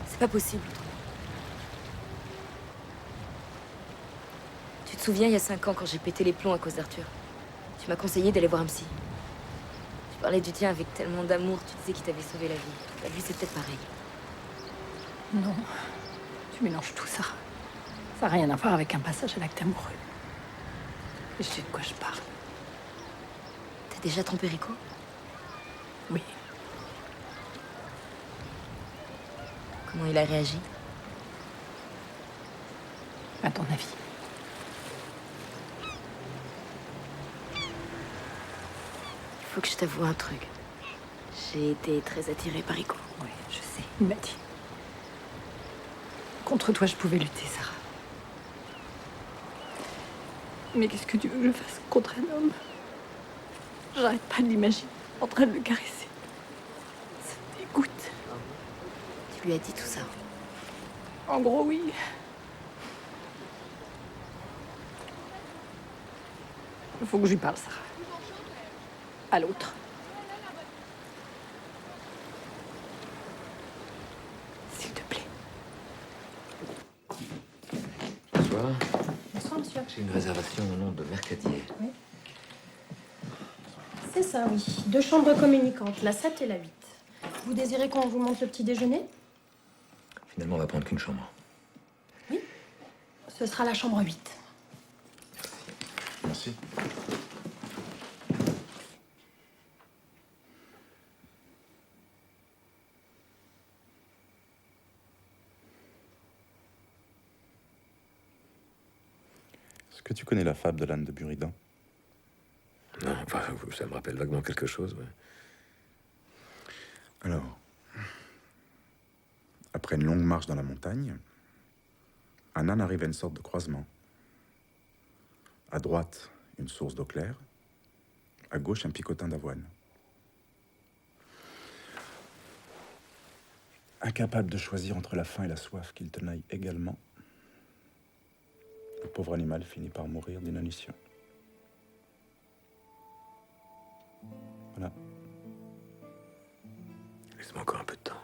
C'est pas possible. Tu te souviens, il y a 5 ans, quand j'ai pété les plombs à cause d'Arthur, tu m'as conseillé d'aller voir un psy. Tu parlais du tien avec tellement d'amour, tu disais qu'il t'avait sauvé la vie. Bah, lui, c'est peut-être pareil. Non, tu mélanges tout ça. Ça n'a rien à voir avec un passage à l'acte amoureux. Et je sais de quoi je parle. T'as déjà trompé Rico? Oui. Comment il a réagi? À ton avis? Il faut que je t'avoue un truc. J'ai été très attirée par Rico. Oui, je sais. Il m'a dit. Contre toi, je pouvais lutter, Sarah. Mais qu'est-ce que tu veux que je fasse contre un homme? J'arrête pas de l'imaginer en train de le caresser. Ça me dégoûte. Tu lui as dit tout ça? En gros, oui. Il faut que je lui parle, Sarah. À l'autre. S'il te plaît. Bonsoir. Bonsoir, monsieur. J'ai une réservation au nom de Mercadier. Oui. C'est ça, oui. 2 chambres communicantes, la 7 et la 8. Vous désirez qu'on vous montre le petit déjeuner? Finalement, on va prendre qu'une chambre. Ce sera la chambre 8. Merci. Est-ce que tu connais la fable de l'âne de Buridan? Non, enfin, ça me rappelle vaguement quelque chose, ouais. Alors, après une longue marche dans la montagne, un âne arrive à une sorte de croisement. À droite, une source d'eau claire. À gauche, un picotin d'avoine. Incapable de choisir entre la faim et la soif qu'il tenaille également, le pauvre animal finit par mourir d'inanition. Voilà. Laisse-moi encore un peu de temps.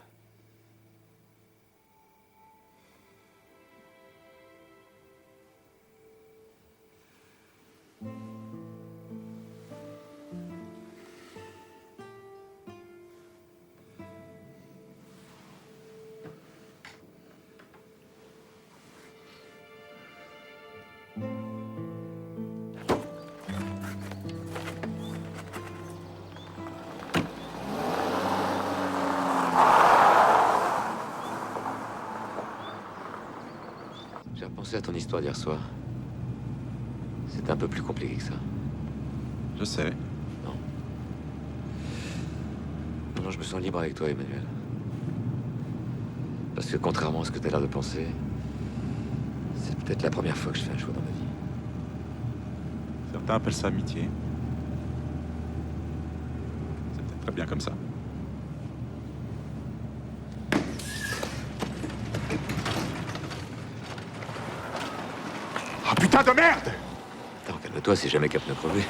J'ai repensé à ton histoire d'hier soir. C'était un peu plus compliqué que ça. Je sais. Non. Non, je me sens libre avec toi, Emmanuel. Parce que contrairement à ce que tu as l'air de penser, c'est peut-être la première fois que je fais un choix dans ma vie. Certains appellent ça amitié. C'est peut-être très bien comme ça. Ah putain de merde! Attends, calme-toi, c'est jamais qu'à pneu crevé.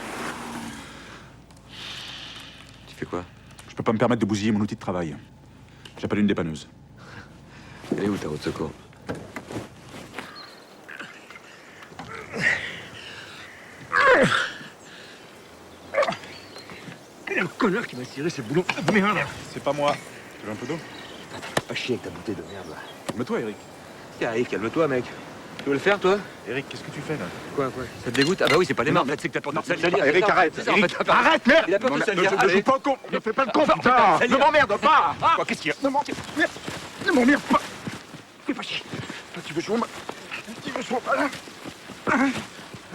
Tu fais quoi? Je peux pas me permettre de bousiller mon outil de travail. J'appelle une dépanneuse. Elle est où ta roue de secours? Il y a un connard qui m'a tiré ces boulons de merde. C'est pas moi. Tu veux un peu d'eau? Pas chier avec ta bouteille de merde là. Calme-toi, Eric. Allez, calme-toi, mec. Tu veux le faire, toi? Eric, qu'est-ce que tu fais là? Quoi? Ça te dégoûte? Ah bah oui, c'est pas les mains. C'est que t'as pas de salir. Eric, arrête! C'est ça, en Eric, fait. arrête, merde! Il a peur de salir. Ne joue pas au con! Ne fais pas le con, putain! Ne m'emmerde pas! Quoi, qu'est-ce qu'il y a? Ne m'emmerde pas! Fais pas chier! Toi, tu veux jouer mal? Tu veux jouer mal?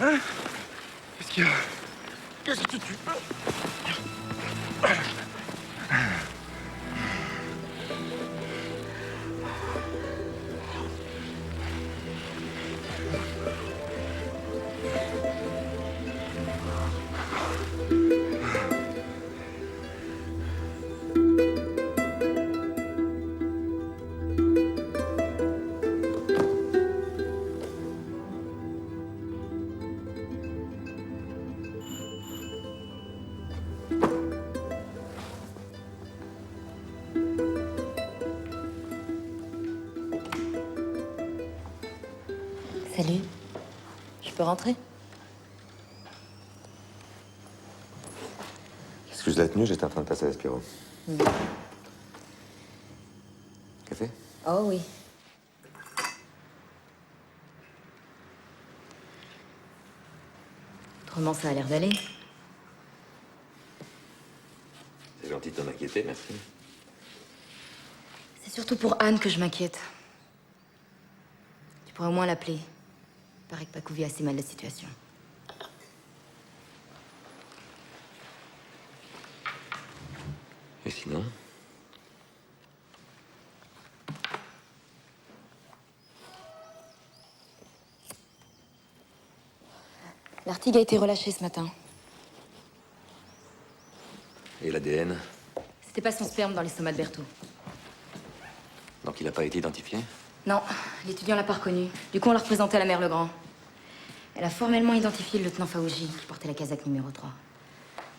Hein? Qu'est-ce qu'il y a? Qu'est-ce que tu veux? Salut. Je peux rentrer? Excuse la tenue, j'étais en train de passer à l'aspiro. Café? Oh oui. Autrement, ça a l'air d'aller. C'est gentil de t'en inquiéter, merci. C'est surtout pour Anne que je m'inquiète. Tu pourrais au moins l'appeler. Il paraît que Paco vit assez mal la situation. Et sinon? L'article a été relâché ce matin. Et l'ADN? C'était pas son sperme dans l'estomac de Berthaud. Donc il n'a pas été identifié? Non, l'étudiant l'a pas reconnu. Du coup, on l'a représenté à la mère Legrand. Elle a formellement identifié le lieutenant Faouji, qui portait la casaque numéro 3.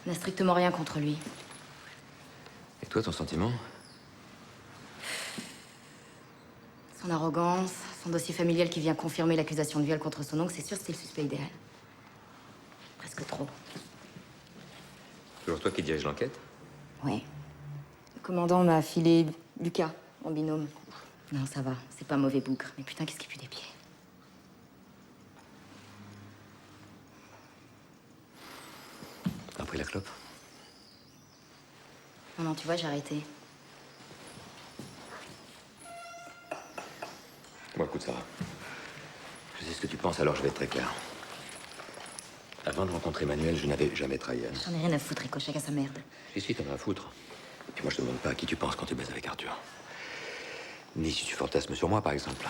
On n'a strictement rien contre lui. Et toi, ton sentiment? Son arrogance, son dossier familial qui vient confirmer l'accusation de viol contre son oncle, c'est sûr que c'était le suspect idéal. Presque trop. Toujours toi qui dirige l'enquête? Oui. Le commandant m'a filé Lucas, en binôme. Non, ça va, c'est pas un mauvais bougre. Mais putain, qu'est-ce qui pue des pieds. T'as pris la clope? Non, tu vois, j'ai arrêté. Bon, écoute, Sarah. Je sais ce que tu penses, alors je vais être très clair. Avant de rencontrer Emmanuel, je n'avais jamais trahi Anne. J'en ai rien à foutre, Rico, chacun sa merde. Si, t'en as à foutre. Puis moi, je te demande pas à qui tu penses quand tu baises avec Arthur. Ni si tu fantasmes sur moi, par exemple.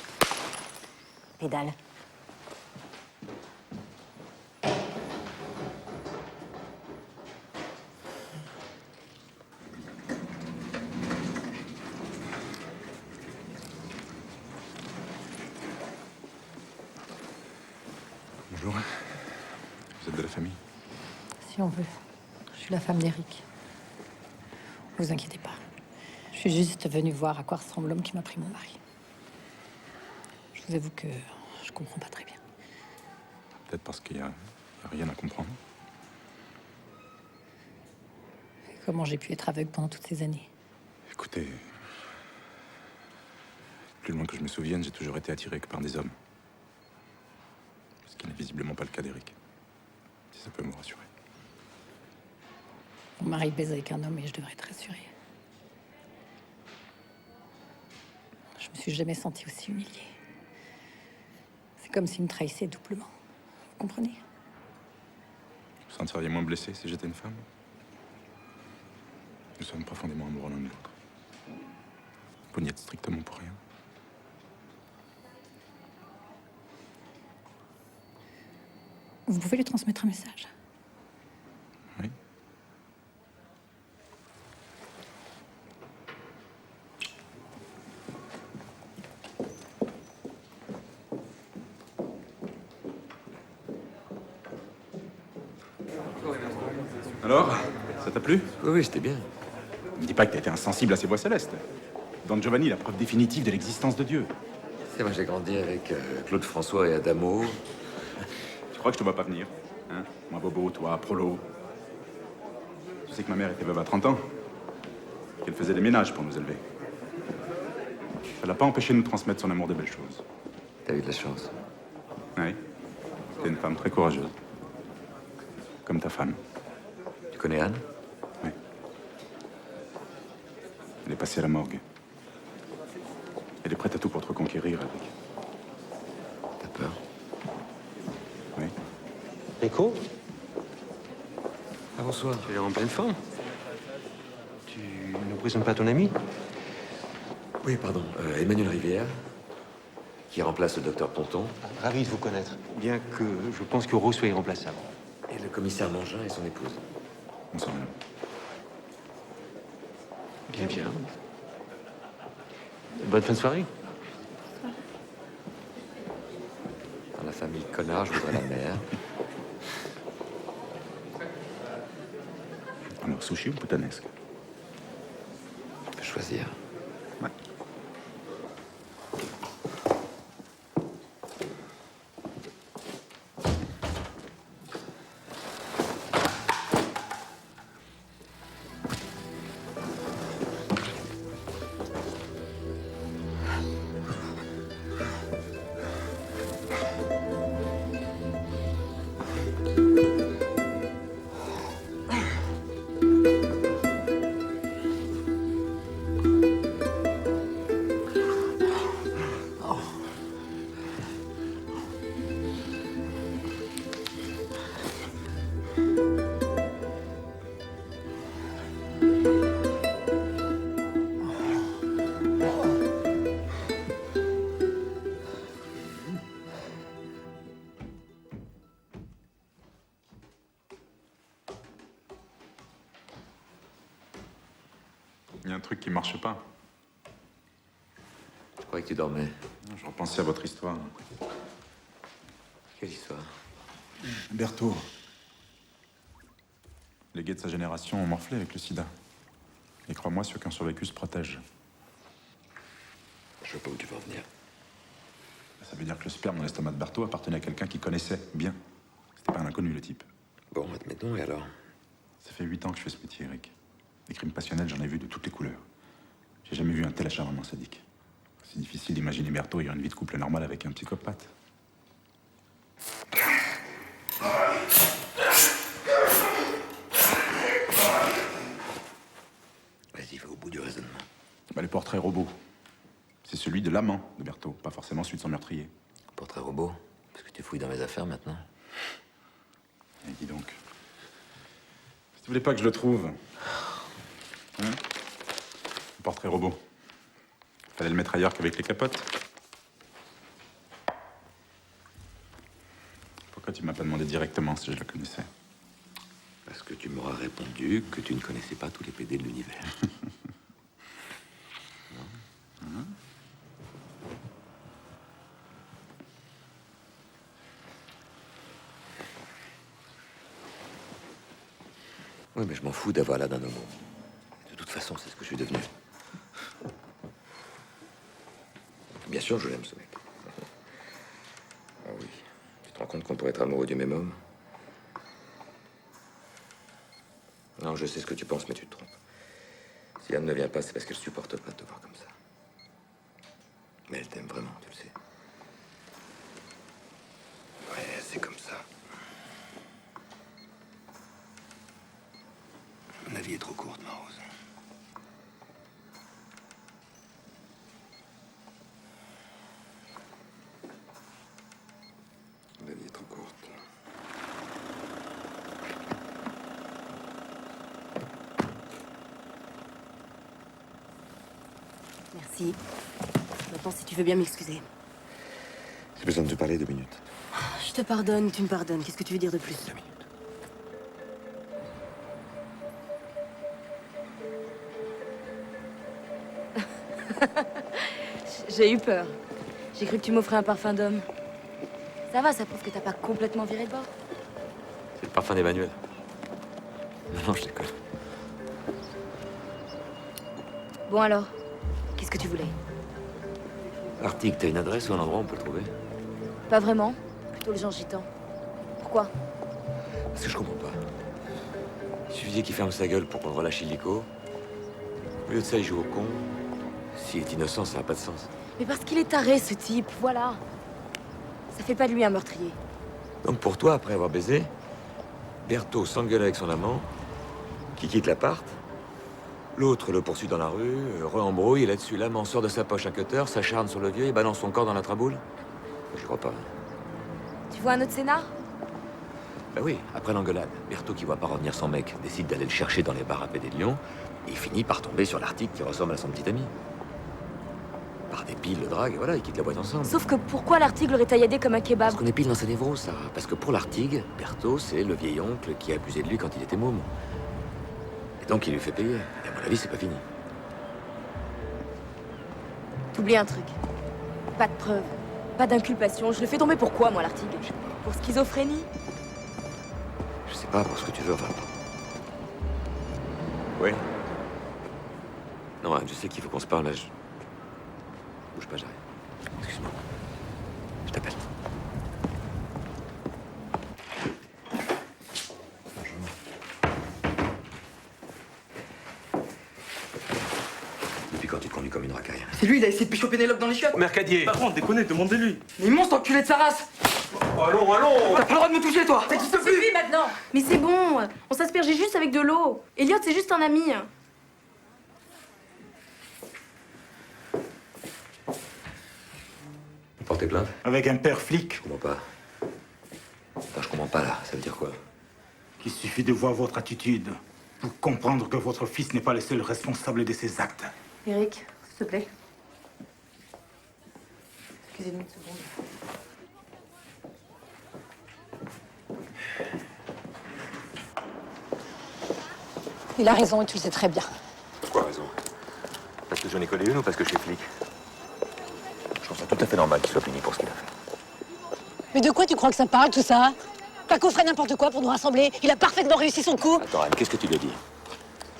Pédale. Bonjour. Vous êtes de la famille? Si on veut. Je suis la femme d'Éric. Vous inquiétez pas. Je suis juste venue voir à quoi ressemble l'homme qui m'a pris mon mari. Je vous avoue que je comprends pas très bien. Peut-être parce qu'il y a rien à comprendre. Comment j'ai pu être aveugle pendant toutes ces années? Écoutez, plus loin que je me souvienne, j'ai toujours été attiré que par des hommes. Ce qui n'est visiblement pas le cas d'Éric. Si ça peut me rassurer. Mon mari baise avec un homme et je devrais être rassurée. Je me suis jamais sentie aussi humiliée. C'est comme s'il me trahissait doublement. Vous comprenez? Vous sentiriez moins blessé si j'étais une femme? Nous sommes profondément amoureux l'un de l'autre. Vous n'y êtes strictement pour rien. Vous pouvez lui transmettre un message? Oui. Alors, ça t'a plu? Oui, c'était bien. Ne me dis pas que t'as été insensible à ces voix célestes. Don Giovanni, la preuve définitive de l'existence de Dieu. C'est moi, j'ai grandi avec Claude François et Adamo. Tu crois que je te vois pas venir, hein? Moi, Bobo, toi, Prolo. Tu sais que ma mère était veuve à 30 ans. Qu'elle faisait des ménages pour nous élever. Ça l'a pas empêché de nous transmettre son amour des belles choses. T'as eu de la chance. Oui. T'es une femme très courageuse. Comme ta femme. Tu connais Anne? Oui. Elle est passée à la morgue. Elle est prête à tout pour te reconquérir avec. T'as peur? Oui. Rico? Ah, bonsoir. Tu es en pleine forme. Tu ne présentes pas ton ami? Oui, pardon. Emmanuel Rivière, qui remplace le docteur Ponton. Ravi de vous connaître. Bien que je pense que Rose soit irremplaçable. Et le commissaire Mangin et son épouse. Bonsoir, madame. Bien, bien. Bonne fin de soirée. Dans la famille Connard, je voudrais la mère. Alors, sushi ou poutanesque? Tu peux choisir. Ouais. truc qui marche pas. Je croyais que tu dormais. Je repensais à votre histoire. Quelle histoire? Berthaud. Les gays de sa génération ont morflé avec le sida. Et crois-moi, ceux qui ont survécu se protègent. Je sais pas où tu veux en venir. Ça veut dire que le sperme dans l'estomac de Berthaud appartenait à quelqu'un qui connaissait bien. C'était pas un inconnu, le type. Bon, admettons, et alors? Ça fait 8 ans que je fais ce métier, Eric. Des crimes passionnels, j'en ai vu de toutes les couleurs. J'ai jamais vu un tel acharnement sadique. C'est difficile d'imaginer Berthaud ayant une vie de couple normale avec un psychopathe. Vas-y, va au bout du raisonnement. Le portrait robot. C'est celui de l'amant de Berthaud, pas forcément celui de son meurtrier. Portrait robot? Parce que tu fouilles dans mes affaires maintenant. Et dis donc. Si tu voulais pas que je le trouve. Hein? Le portrait robot. Fallait le mettre ailleurs qu'avec les capotes. Pourquoi tu m'as pas demandé directement si je le connaissais? Parce que tu m'auras répondu que tu ne connaissais pas tous les PD de l'univers. Hein? Oui, mais je m'en fous d'avoir là d'un homo. De toute façon, c'est ce que je suis devenu. Bien sûr, je l'aime, ce mec. Ah oui. Tu te rends compte qu'on pourrait être amoureux du même homme? Non, je sais ce que tu penses, mais tu te trompes. Si Anne ne vient pas, c'est parce qu'elle supporte pas de te voir comme ça. Mais elle t'aime vraiment, tu le sais. Ouais, c'est comme ça. La vie est trop courte, ma Rose. La vie est trop courte. Merci. Maintenant, si tu veux bien m'excuser. J'ai besoin de te parler 2 minutes. Je te pardonne, tu me pardonnes. Qu'est-ce que tu veux dire de plus? 2 minutes. J'ai eu peur. J'ai cru que tu m'offrais un parfum d'homme. Ça va, ça prouve que t'as pas complètement viré de bord. C'est le parfum d'Emmanuel. Non, je déconne. Bon alors, qu'est-ce que tu voulais? Arctique, t'as une adresse ou un endroit où on peut le trouver? Pas vraiment. Plutôt le genre gitan. Pourquoi? Parce que je comprends pas. Il suffisait qu'il ferme sa gueule pour qu'on relâche illico. Au lieu de ça, il joue au con. S'il est innocent, ça n'a pas de sens. Mais parce qu'il est taré, ce type, voilà. Ça fait pas de lui un meurtrier. Donc pour toi, après avoir baisé, Berthaud s'engueule avec son amant, qui quitte l'appart. L'autre le poursuit dans la rue, re-embrouille, et là-dessus, l'amant sort de sa poche un cutter, s'acharne sur le vieux et balance son corps dans la traboule. Je crois pas. Tu vois un autre scénar? Ben oui, après l'engueulade, Berthaud, qui voit pas revenir son mec, décide d'aller le chercher dans les bars à PD de Lyon, et il finit par tomber sur l'Arctique qui ressemble à son petit ami. Par dépit, il le drague, et voilà, ils quittent la boîte ensemble. Sauf que pourquoi l'Artigue l'aurait tailladé comme un kebab? Parce qu'on est pile dans sa névrose, Sarah. Parce que pour l'Artigue, Berthaud, c'est le vieil oncle qui a abusé de lui quand il était môme. Et donc il lui fait payer. Et à mon avis, c'est pas fini. T'oublies un truc. Pas de preuves, pas d'inculpation. Je le fais tomber pour quoi, moi, l'Artigue? Pour schizophrénie? Je sais pas, pour ce que tu veux, enfin. Oui. Non, Anne, je sais qu'il faut qu'on se parle, là. Bouge pas, j'arrive. Excuse-moi. Je t'appelle. Depuis quand tu te conduis comme une racaille? C'est lui, il a essayé de picher Pénélope dans les chiottes. Mercadier. Patron, déconnez, demandez-lui. Mais monstre, enculé de sa race. Allons, allons. T'as pas le droit de me toucher, toi. Ça existe C'est plus. lui maintenant. Mais c'est bon, on s'aspergeait juste avec de l'eau. Elliot, c'est juste un ami. Portez plainte? Avec un père flic. Je comprends pas. Attends, je comprends pas, là. Ça veut dire quoi? Il suffit de voir votre attitude pour comprendre que votre fils n'est pas le seul responsable de ses actes. Eric, s'il te plaît. Excusez-nous une seconde. Il a raison et tu le sais très bien. Quoi, raison? j'en ai collé une ou parce que je suis flic? Je trouve ça tout à fait normal qu'il soit puni pour ce qu'il a fait. Mais de quoi tu crois que ça parle, tout ça? Paco ferait n'importe quoi pour nous rassembler. Il a parfaitement réussi son coup. Attends, Anne, qu'est-ce que tu lui as dit?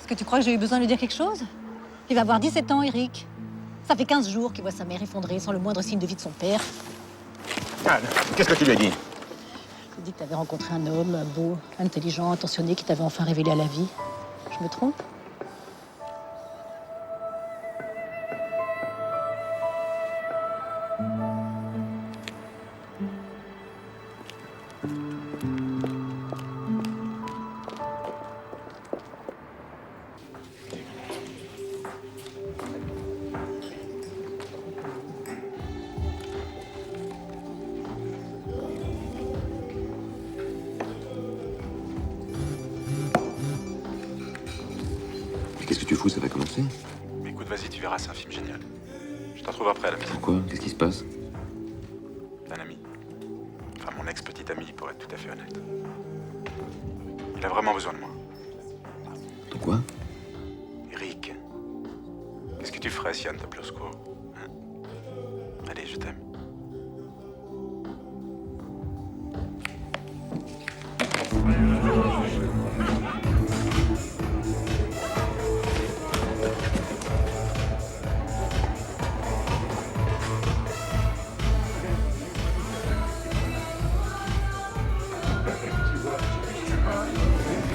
Est-ce que tu crois que j'ai eu besoin de lui dire quelque chose? Il va avoir 17 ans, Eric. Ça fait 15 jours qu'il voit sa mère effondrée sans le moindre signe de vie de son père. Anne, qu'est-ce que tu lui as dit? Je lui ai dit que tu avais rencontré un homme beau, intelligent, attentionné, qui t'avait enfin révélé à la vie. Je me trompe? Qu'est-ce que tu fous? Ça va commencer? Mais écoute, vas-y, tu verras, c'est un film génial. Je t'en retrouve après à la maison. Pourquoi? Qu'est-ce qui se passe? Un ami. Enfin, mon ex-petit ami, pour être tout à fait honnête. Il a vraiment besoin de moi. De quoi? Eric, qu'est-ce que tu ferais si Anne t'appelait au secours? Hein? Allez, je t'aime.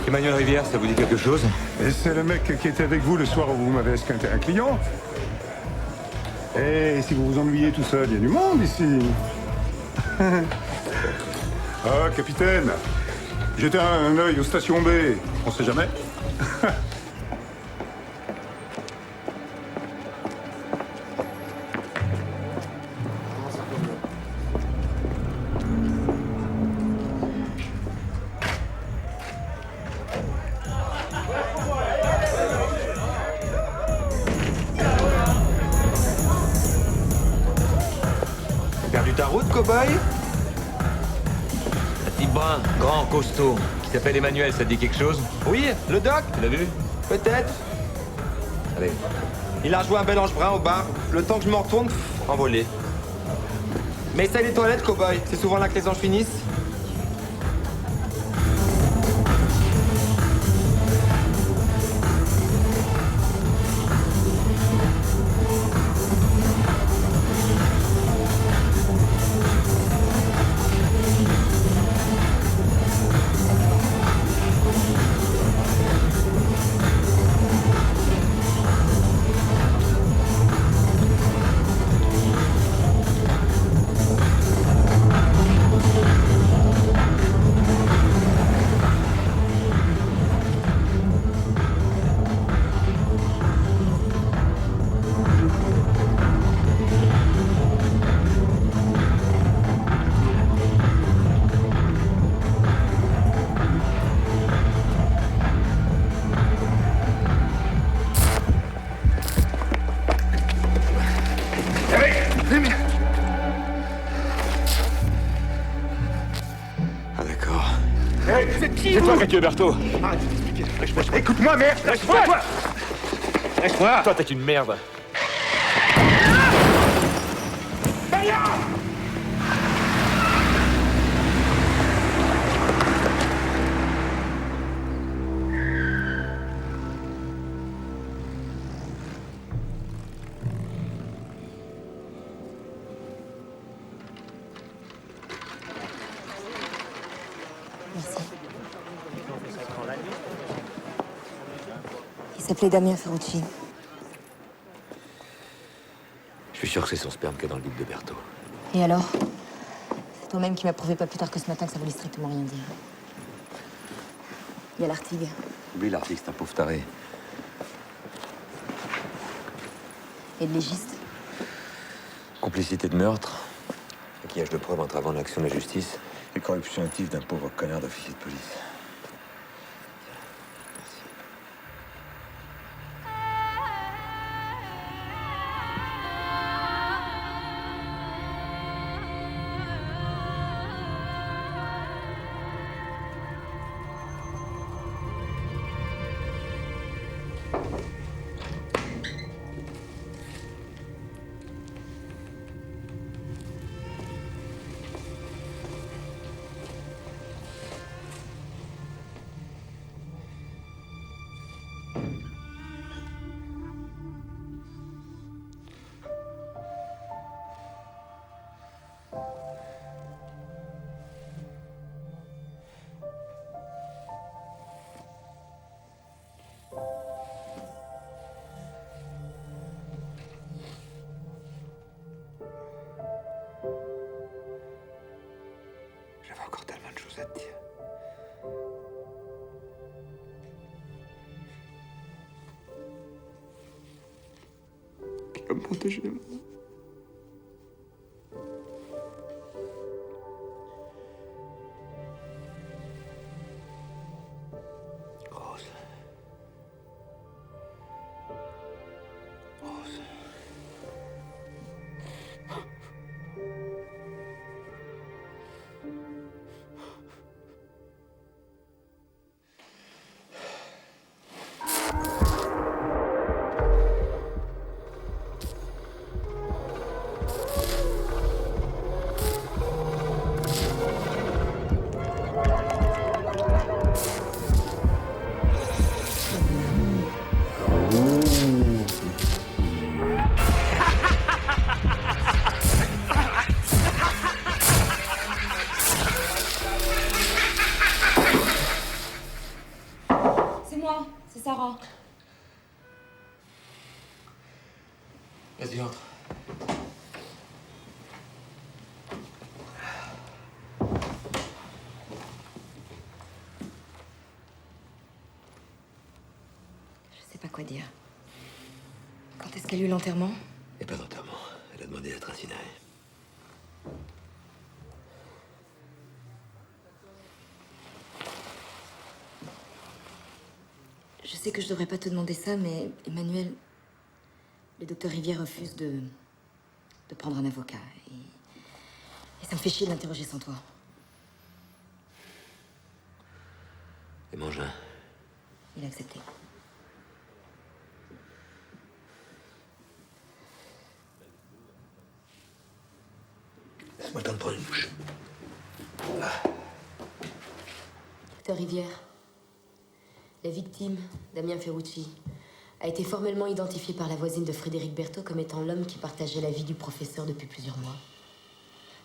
Emmanuel Rivière, ça vous dit quelque chose? Et c'est le mec qui était avec vous le soir où vous m'avez esquinté un client. Et si vous vous ennuyez tout seul, il y a du monde ici. Ah, capitaine, jetez un œil aux stations B. On sait jamais. Perdu ta route, cow-boy? Un type brun, grand, costaud, qui s'appelle Emmanuel, ça te dit quelque chose? Oui, le doc? Tu l'as vu? Peut-être. Allez. Il a joué un bel ange brun au bar. Le temps que je me retourne, envolé. Mais essaye les toilettes, cow-boy. C'est souvent là que les anges finissent. Ah d'accord. Hey, C'est toi qui as tué Berthaud. Arrête de t'expliquer. Écoute-moi, merde. Lâche-moi. Lâche-moi. Toi, t'es une merde. Il s'appelait Damien Ferrucci. Je suis sûr que c'est son sperme qui est dans le bide de Berthaud. Et alors? C'est toi-même qui m'as prouvé pas plus tard que ce matin que ça voulait strictement rien dire. Il y a l'Artigue. Oublie l'artiste, c'est un pauvre taré. Et le légiste. Complicité de meurtre, maquillage de preuves entravant l'action de la justice et corruption active d'un pauvre connard d'officier de police. encore tellement de choses à te dire. Qui va me protéger maintenant. Rose. Rose. C'est moi, c'est Sarah. Vas-y, entre. Je sais pas quoi dire. Quand est-ce qu'elle a eu l'enterrement? Et pas d'enterrement. Elle a demandé d'être incinérée. Je sais que je devrais pas te demander ça, mais Emmanuel, le docteur Rivière refuse de prendre un avocat. Et ça me fait chier de l'interroger sans toi. Et Mangin? Il a accepté. Laisse-moi le temps de prendre une douche. Docteur Rivière, la victime, Damien Ferrucci, a été formellement identifiée par la voisine de Frédéric Berthaud comme étant l'homme qui partageait la vie du professeur depuis plusieurs mois.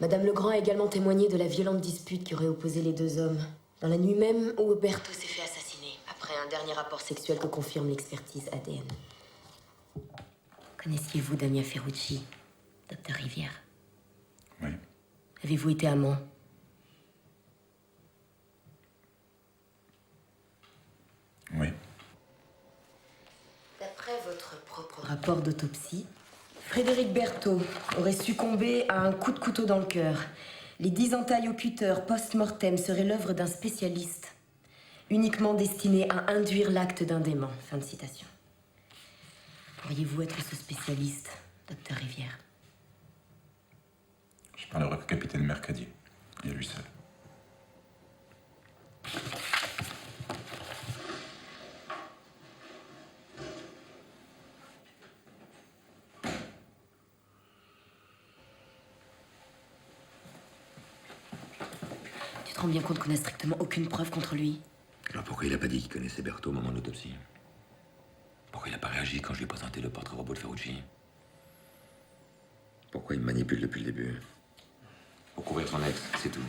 Madame Legrand a également témoigné de la violente dispute qui aurait opposé les deux hommes, dans la nuit même où Berthaud s'est fait assassiner, après un dernier rapport sexuel que confirme l'expertise ADN. Connaissiez-vous Damien Ferrucci, docteur Rivière? Oui. Avez-vous été amant? Oui. D'après votre propre rapport d'autopsie, Frédéric Berthaud aurait succombé à un coup de couteau dans le cœur. Les 10 entailles au cutter post-mortem seraient l'œuvre d'un spécialiste, uniquement destiné à induire l'acte d'un dément. Fin de citation. Pourriez-vous être ce spécialiste, docteur Rivière? Je parlerai au capitaine Mercadier. Et à lui seul. Tu te rends bien compte qu'on n'a strictement aucune preuve contre lui? Alors pourquoi il a pas dit qu'il connaissait Berthaud au moment de l'autopsie? Pourquoi il n'a pas réagi quand je lui ai présenté le portrait robot de Ferrucci? Pourquoi il me manipule depuis le début? Pour couvrir son ex, c'est tout.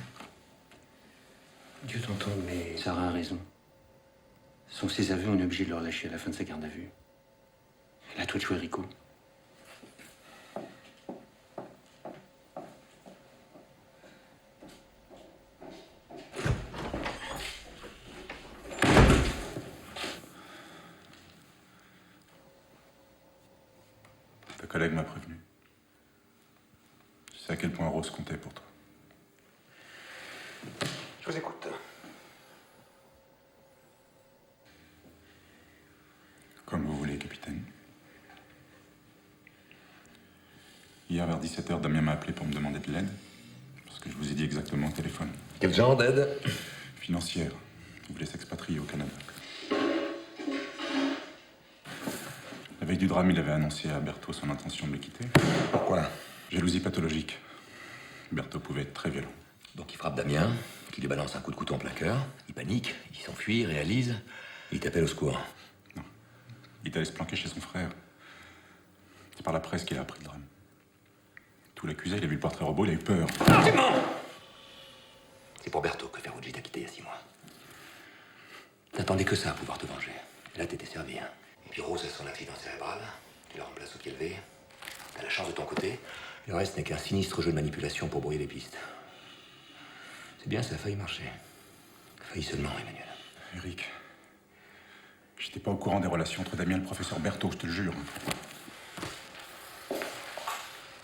Dieu t'entende, mais Sarah a raison. Sans ses aveux, on est obligé de le relâcher à la fin de sa garde à vue. Elle a tout joué, Rico. Ta collègue m'a prévenu. Je sais à quel point Rose comptait pour toi. Je vous écoute. Comme vous voulez, capitaine. Hier, vers 17h, Damien m'a appelé pour me demander de l'aide. Parce que je vous ai dit exactement au téléphone. Quel genre d'aide? Financière. Il voulait s'expatrier au Canada. La veille du drame, il avait annoncé à Berthaud son intention de le quitter. Pourquoi? Jalousie pathologique. Berthaud pouvait être très violent. Donc il frappe Damien, qui lui balance un coup de couteau en plein cœur. Il panique, il s'enfuit, il réalise. Il t'appelle au secours. Il est allé se planquer chez son frère. C'est par la presse qu'il a appris le drame. Tout l'accusait, il a vu le portrait robot, il a eu peur. C'est pour Berthaud que Ferrucci t'a quitté il y a 6 mois. T'attendais que ça à pouvoir te venger. Et là, t'étais servi, hein. Et puis Rose a son accident cérébral. Tu la remplaces au pied levé. T'as la chance de ton côté. Le reste n'est qu'un sinistre jeu de manipulation pour brouiller les pistes. C'est bien, ça a failli marcher. Failli seulement, Emmanuel. Eric, j'étais pas au courant des relations entre Damien et le professeur Berthaud, je te le jure.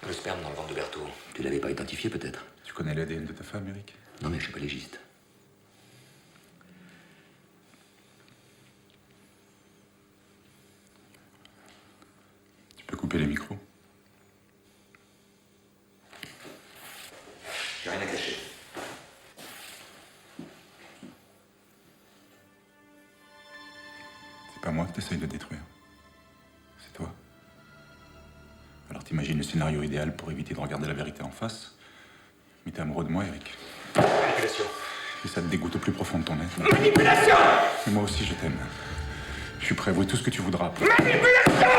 Le sperme dans le ventre de Berthaud, tu l'avais pas identifié peut-être? Tu connais l'ADN de ta femme, Eric? Non, mais je suis pas légiste. Tu peux couper les micros? J'ai rien à cacher. C'est pas moi que t'essayes de détruire. C'est toi. Alors t'imagines le scénario idéal pour éviter de regarder la vérité en face. Mais t'es amoureux de moi, Eric. Manipulation. Et ça te dégoûte au plus profond de ton être. Manipulation! Et moi aussi, je t'aime. Je suis prêt à avouer tout ce que tu voudras. Manipulation!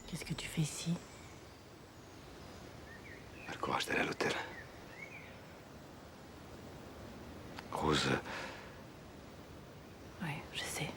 Qu'est-ce que tu fais ici? Pas le courage d'aller à l'hôtel. Rose, Oui, je sais.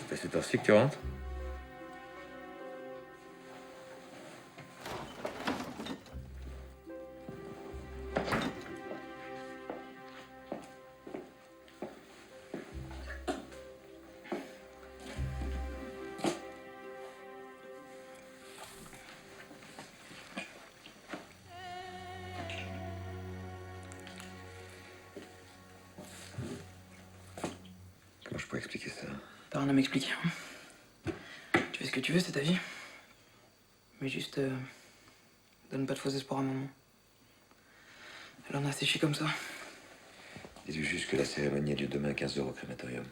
c'est à cette heure-ci que tu rentres? Comment je pourrais expliquer ça? T'as rien à m'expliquer. Tu fais ce que tu veux, c'est ta vie. Mais juste, donne pas de faux espoirs à maman. Elle en a séché comme ça. Dis-lui juste que la cérémonie a lieu demain à 15h au crématorium.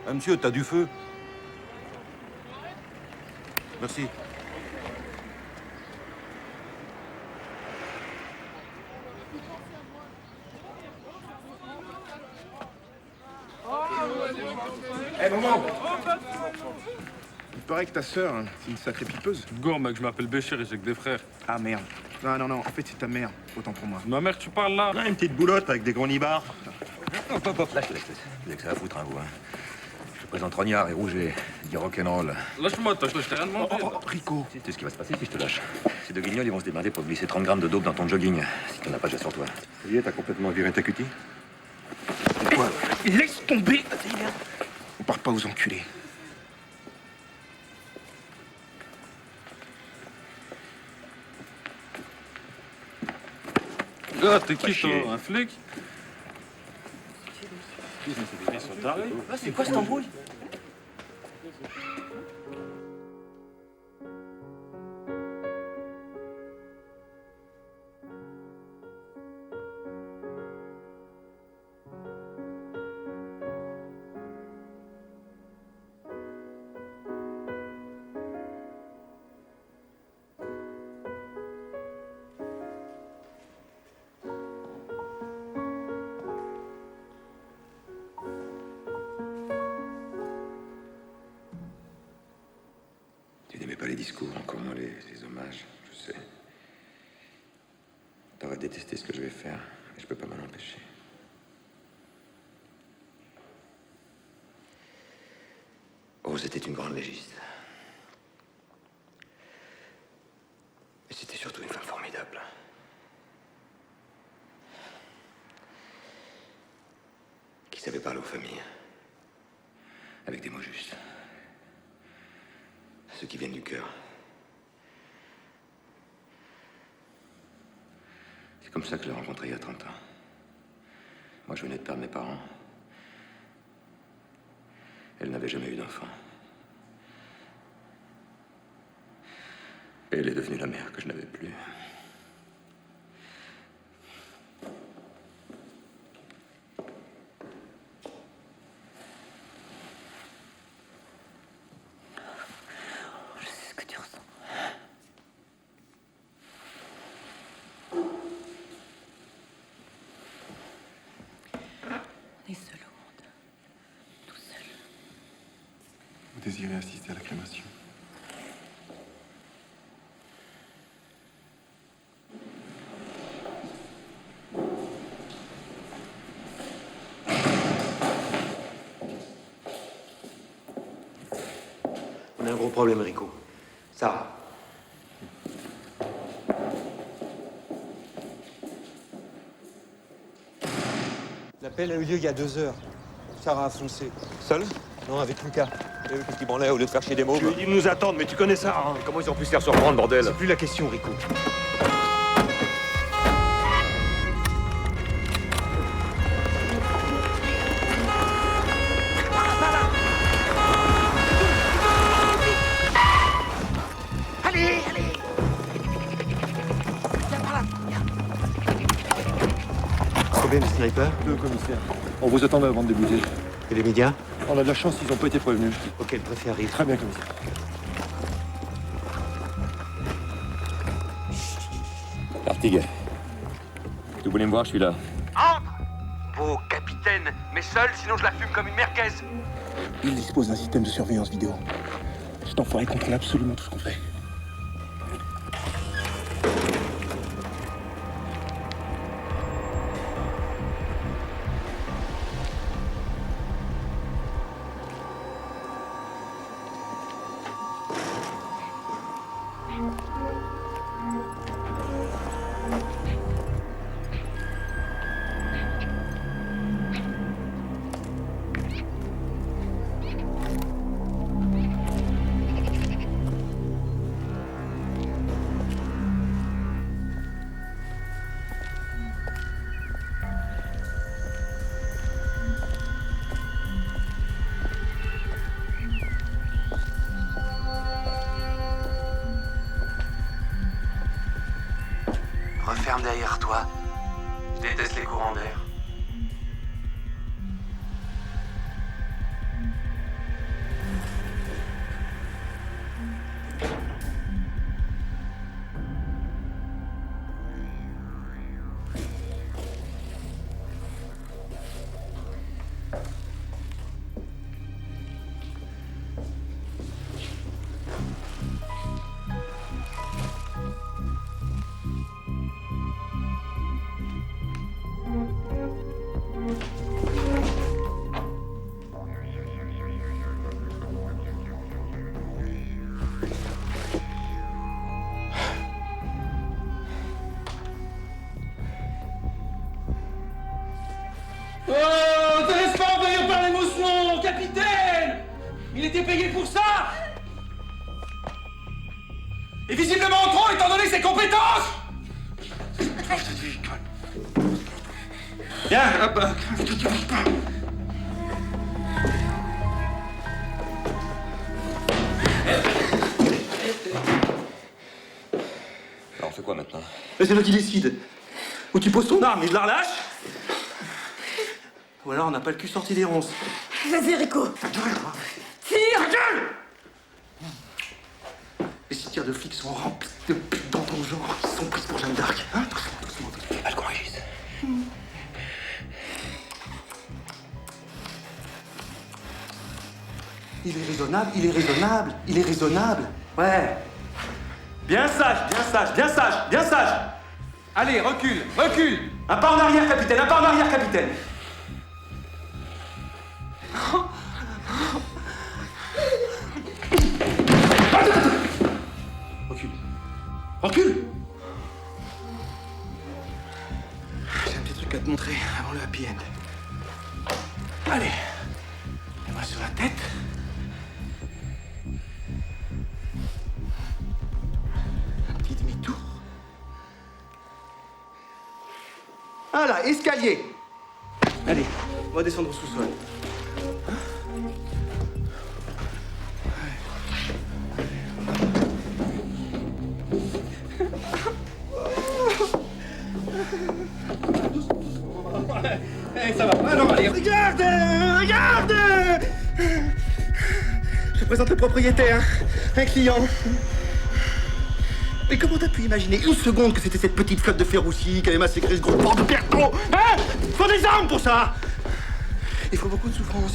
Ah, monsieur, t'as du feu? Merci. Eh, maman! Il paraît que ta sœur, hein, c'est une sacrée pipeuse. Gourme, mec, je m'appelle Bécher et j'ai que des frères. Ah merde. Non, en fait c'est ta mère, autant pour moi. Ma mère, tu parles là? Une petite boulotte avec des gros nibards. Hop, hop, hop, lâche. Vous avez que ça à foutre, hein, vous, hein. Je te présente Rognard et Rouget, dit rock'n'roll. Lâche-moi, je t'ai rien demandé. Rico. Tu sais ce qui va se passer si je te lâche. Ces deux guignols, ils vont se démerder pour te glisser 30 grammes de dope dans ton jogging, si t'en as pas déjà sur toi. Ça y est, t'as complètement viré ta cutie? Quoi? Laisse tomber! On part pas aux enculés. Gars, t'es qui, toi? Un flic? Ils sont tarés. C'est quoi cette embrouille? Tu n'aimais pas les discours, encore moins les hommages, je sais. T'aurais détesté ce que je vais faire, mais je peux pas m'en empêcher. Rose était une grande légiste. Mais c'était surtout une femme formidable. Qui savait parler aux familles. Avec des mots justes. Ceux qui viennent du cœur. C'est comme ça que je l'ai rencontrée il y a 30 ans. Moi, je venais de perdre mes parents. Elle n'avait jamais eu d'enfant. Et elle est devenue la mère que je n'avais plus. Je sais ce que tu ressens. On est seul au monde. Tout seul. Vous désirez assister à la crémation? On a un gros problème, Rico. Sarah. L'appel a eu lieu il y a 2 heures. Sarah a foncé. Seul? Non, avec Lucas. Et eux, qu'est-ce qu'ils branlaient au lieu de faire chier des mômes? Je lui ai dit de nous attendre, mais tu connais ça, hein. Comment ils ont pu se faire surprendre, bordel? C'est plus la question, Rico. Allez, allez! Viens par là, viens. Combien de snipers? 2 commissaires. On vous attend avant de débuter. Et les médias? On a de la chance, ils n'ont pas été prévenus. Ok, le préfet arrive. Très bien, commissaire. Artigue. Tu voulais me voir, je suis là. Entre! Beau capitaine, mais seul, sinon je la fume comme une merguez. Il dispose d'un système de surveillance vidéo. Cet enfoiré contrôle absolument tout ce qu'on fait. Referme derrière toi. Je déteste les courants d'air. Oh, te laisse pas envahir par l'émotion, capitaine! Il était payé pour ça! Et visiblement en trop, étant donné ses compétences! Viens, hop, je te dis pas. Mais c'est toi qui décide. Ou tu poses ton arme et je la relâche. Ou alors on n'a pas le cul sorti des ronces. Vas-y, Rico. Tire. Ta gueule. Les cimetières de flics sont remplis de putes dans ton genre. Ils sont prises pour Jeanne d'Arc. Hein, doucement. Pas le con, Régis. Il est raisonnable. Ouais. Bien sage. Allez, recule. Un pas en arrière, capitaine. Recule. J'ai un petit truc à te montrer avant le happy end. Allez. Les bras sur la tête. Un petit demi-tour. Voilà, escalier. Allez, on va descendre au sous-sol. Ça va. Alors, allez, regarde. Je te présente le propriétaire, un client. Mais comment t'as pu imaginer une seconde que c'était cette petite flotte de Ferrucci qui avait massacré ce gros porc de Berthaud? Hein? Faut des armes pour ça. Il faut beaucoup de souffrance.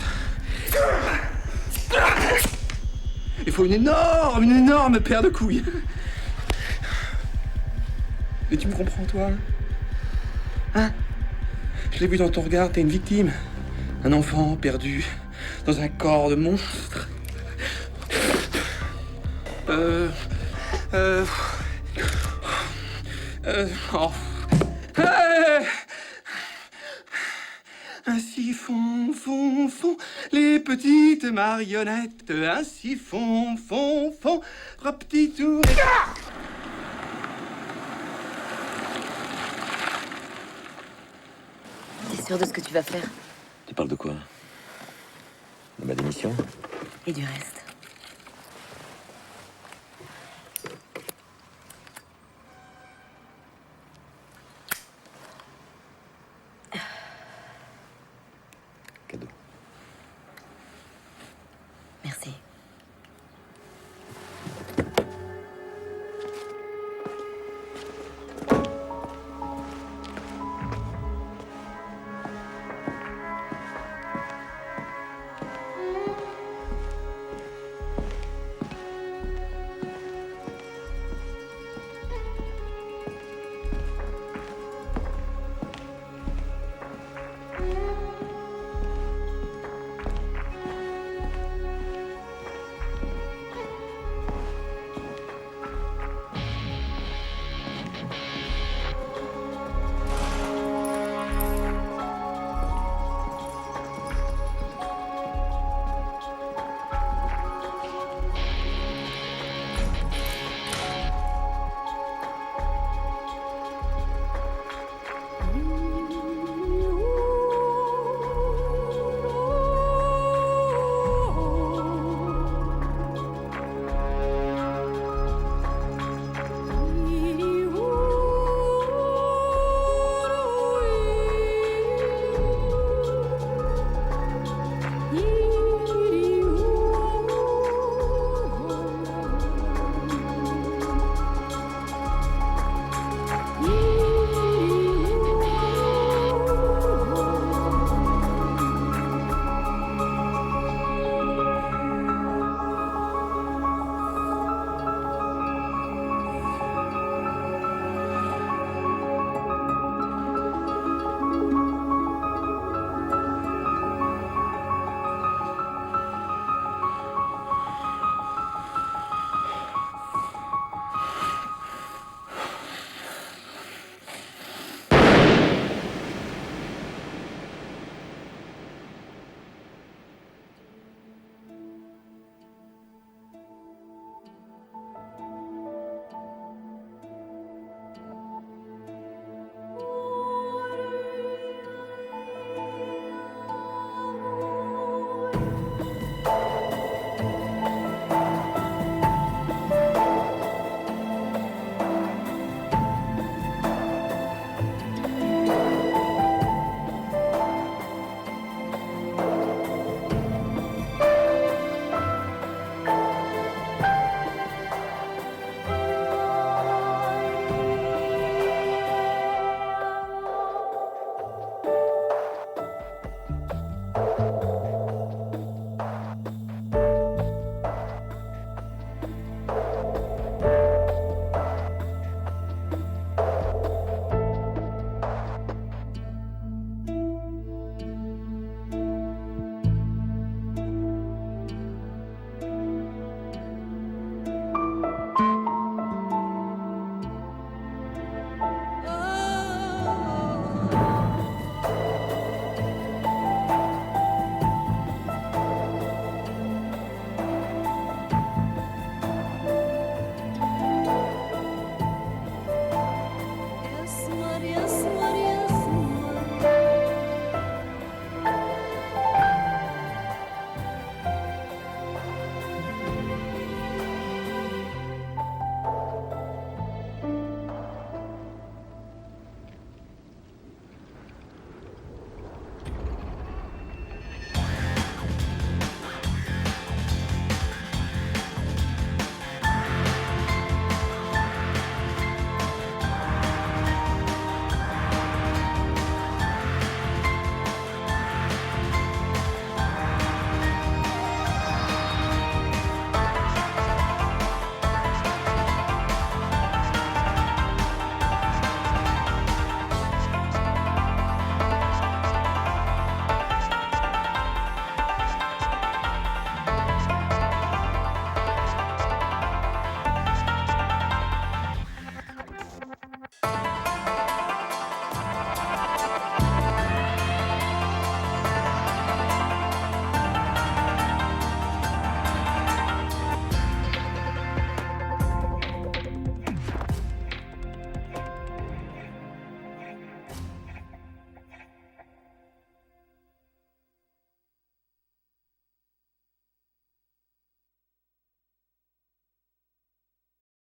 Il faut une énorme paire de couilles. Mais tu me comprends, toi? Hein? Je l'ai vu dans ton regard, t'es une victime. Un enfant perdu dans un corps de monstre. Ainsi font les petites marionnettes. Ainsi font, petit tour. T'es sûr de ce que tu vas faire? Tu parles de quoi? De ma démission? Et du reste?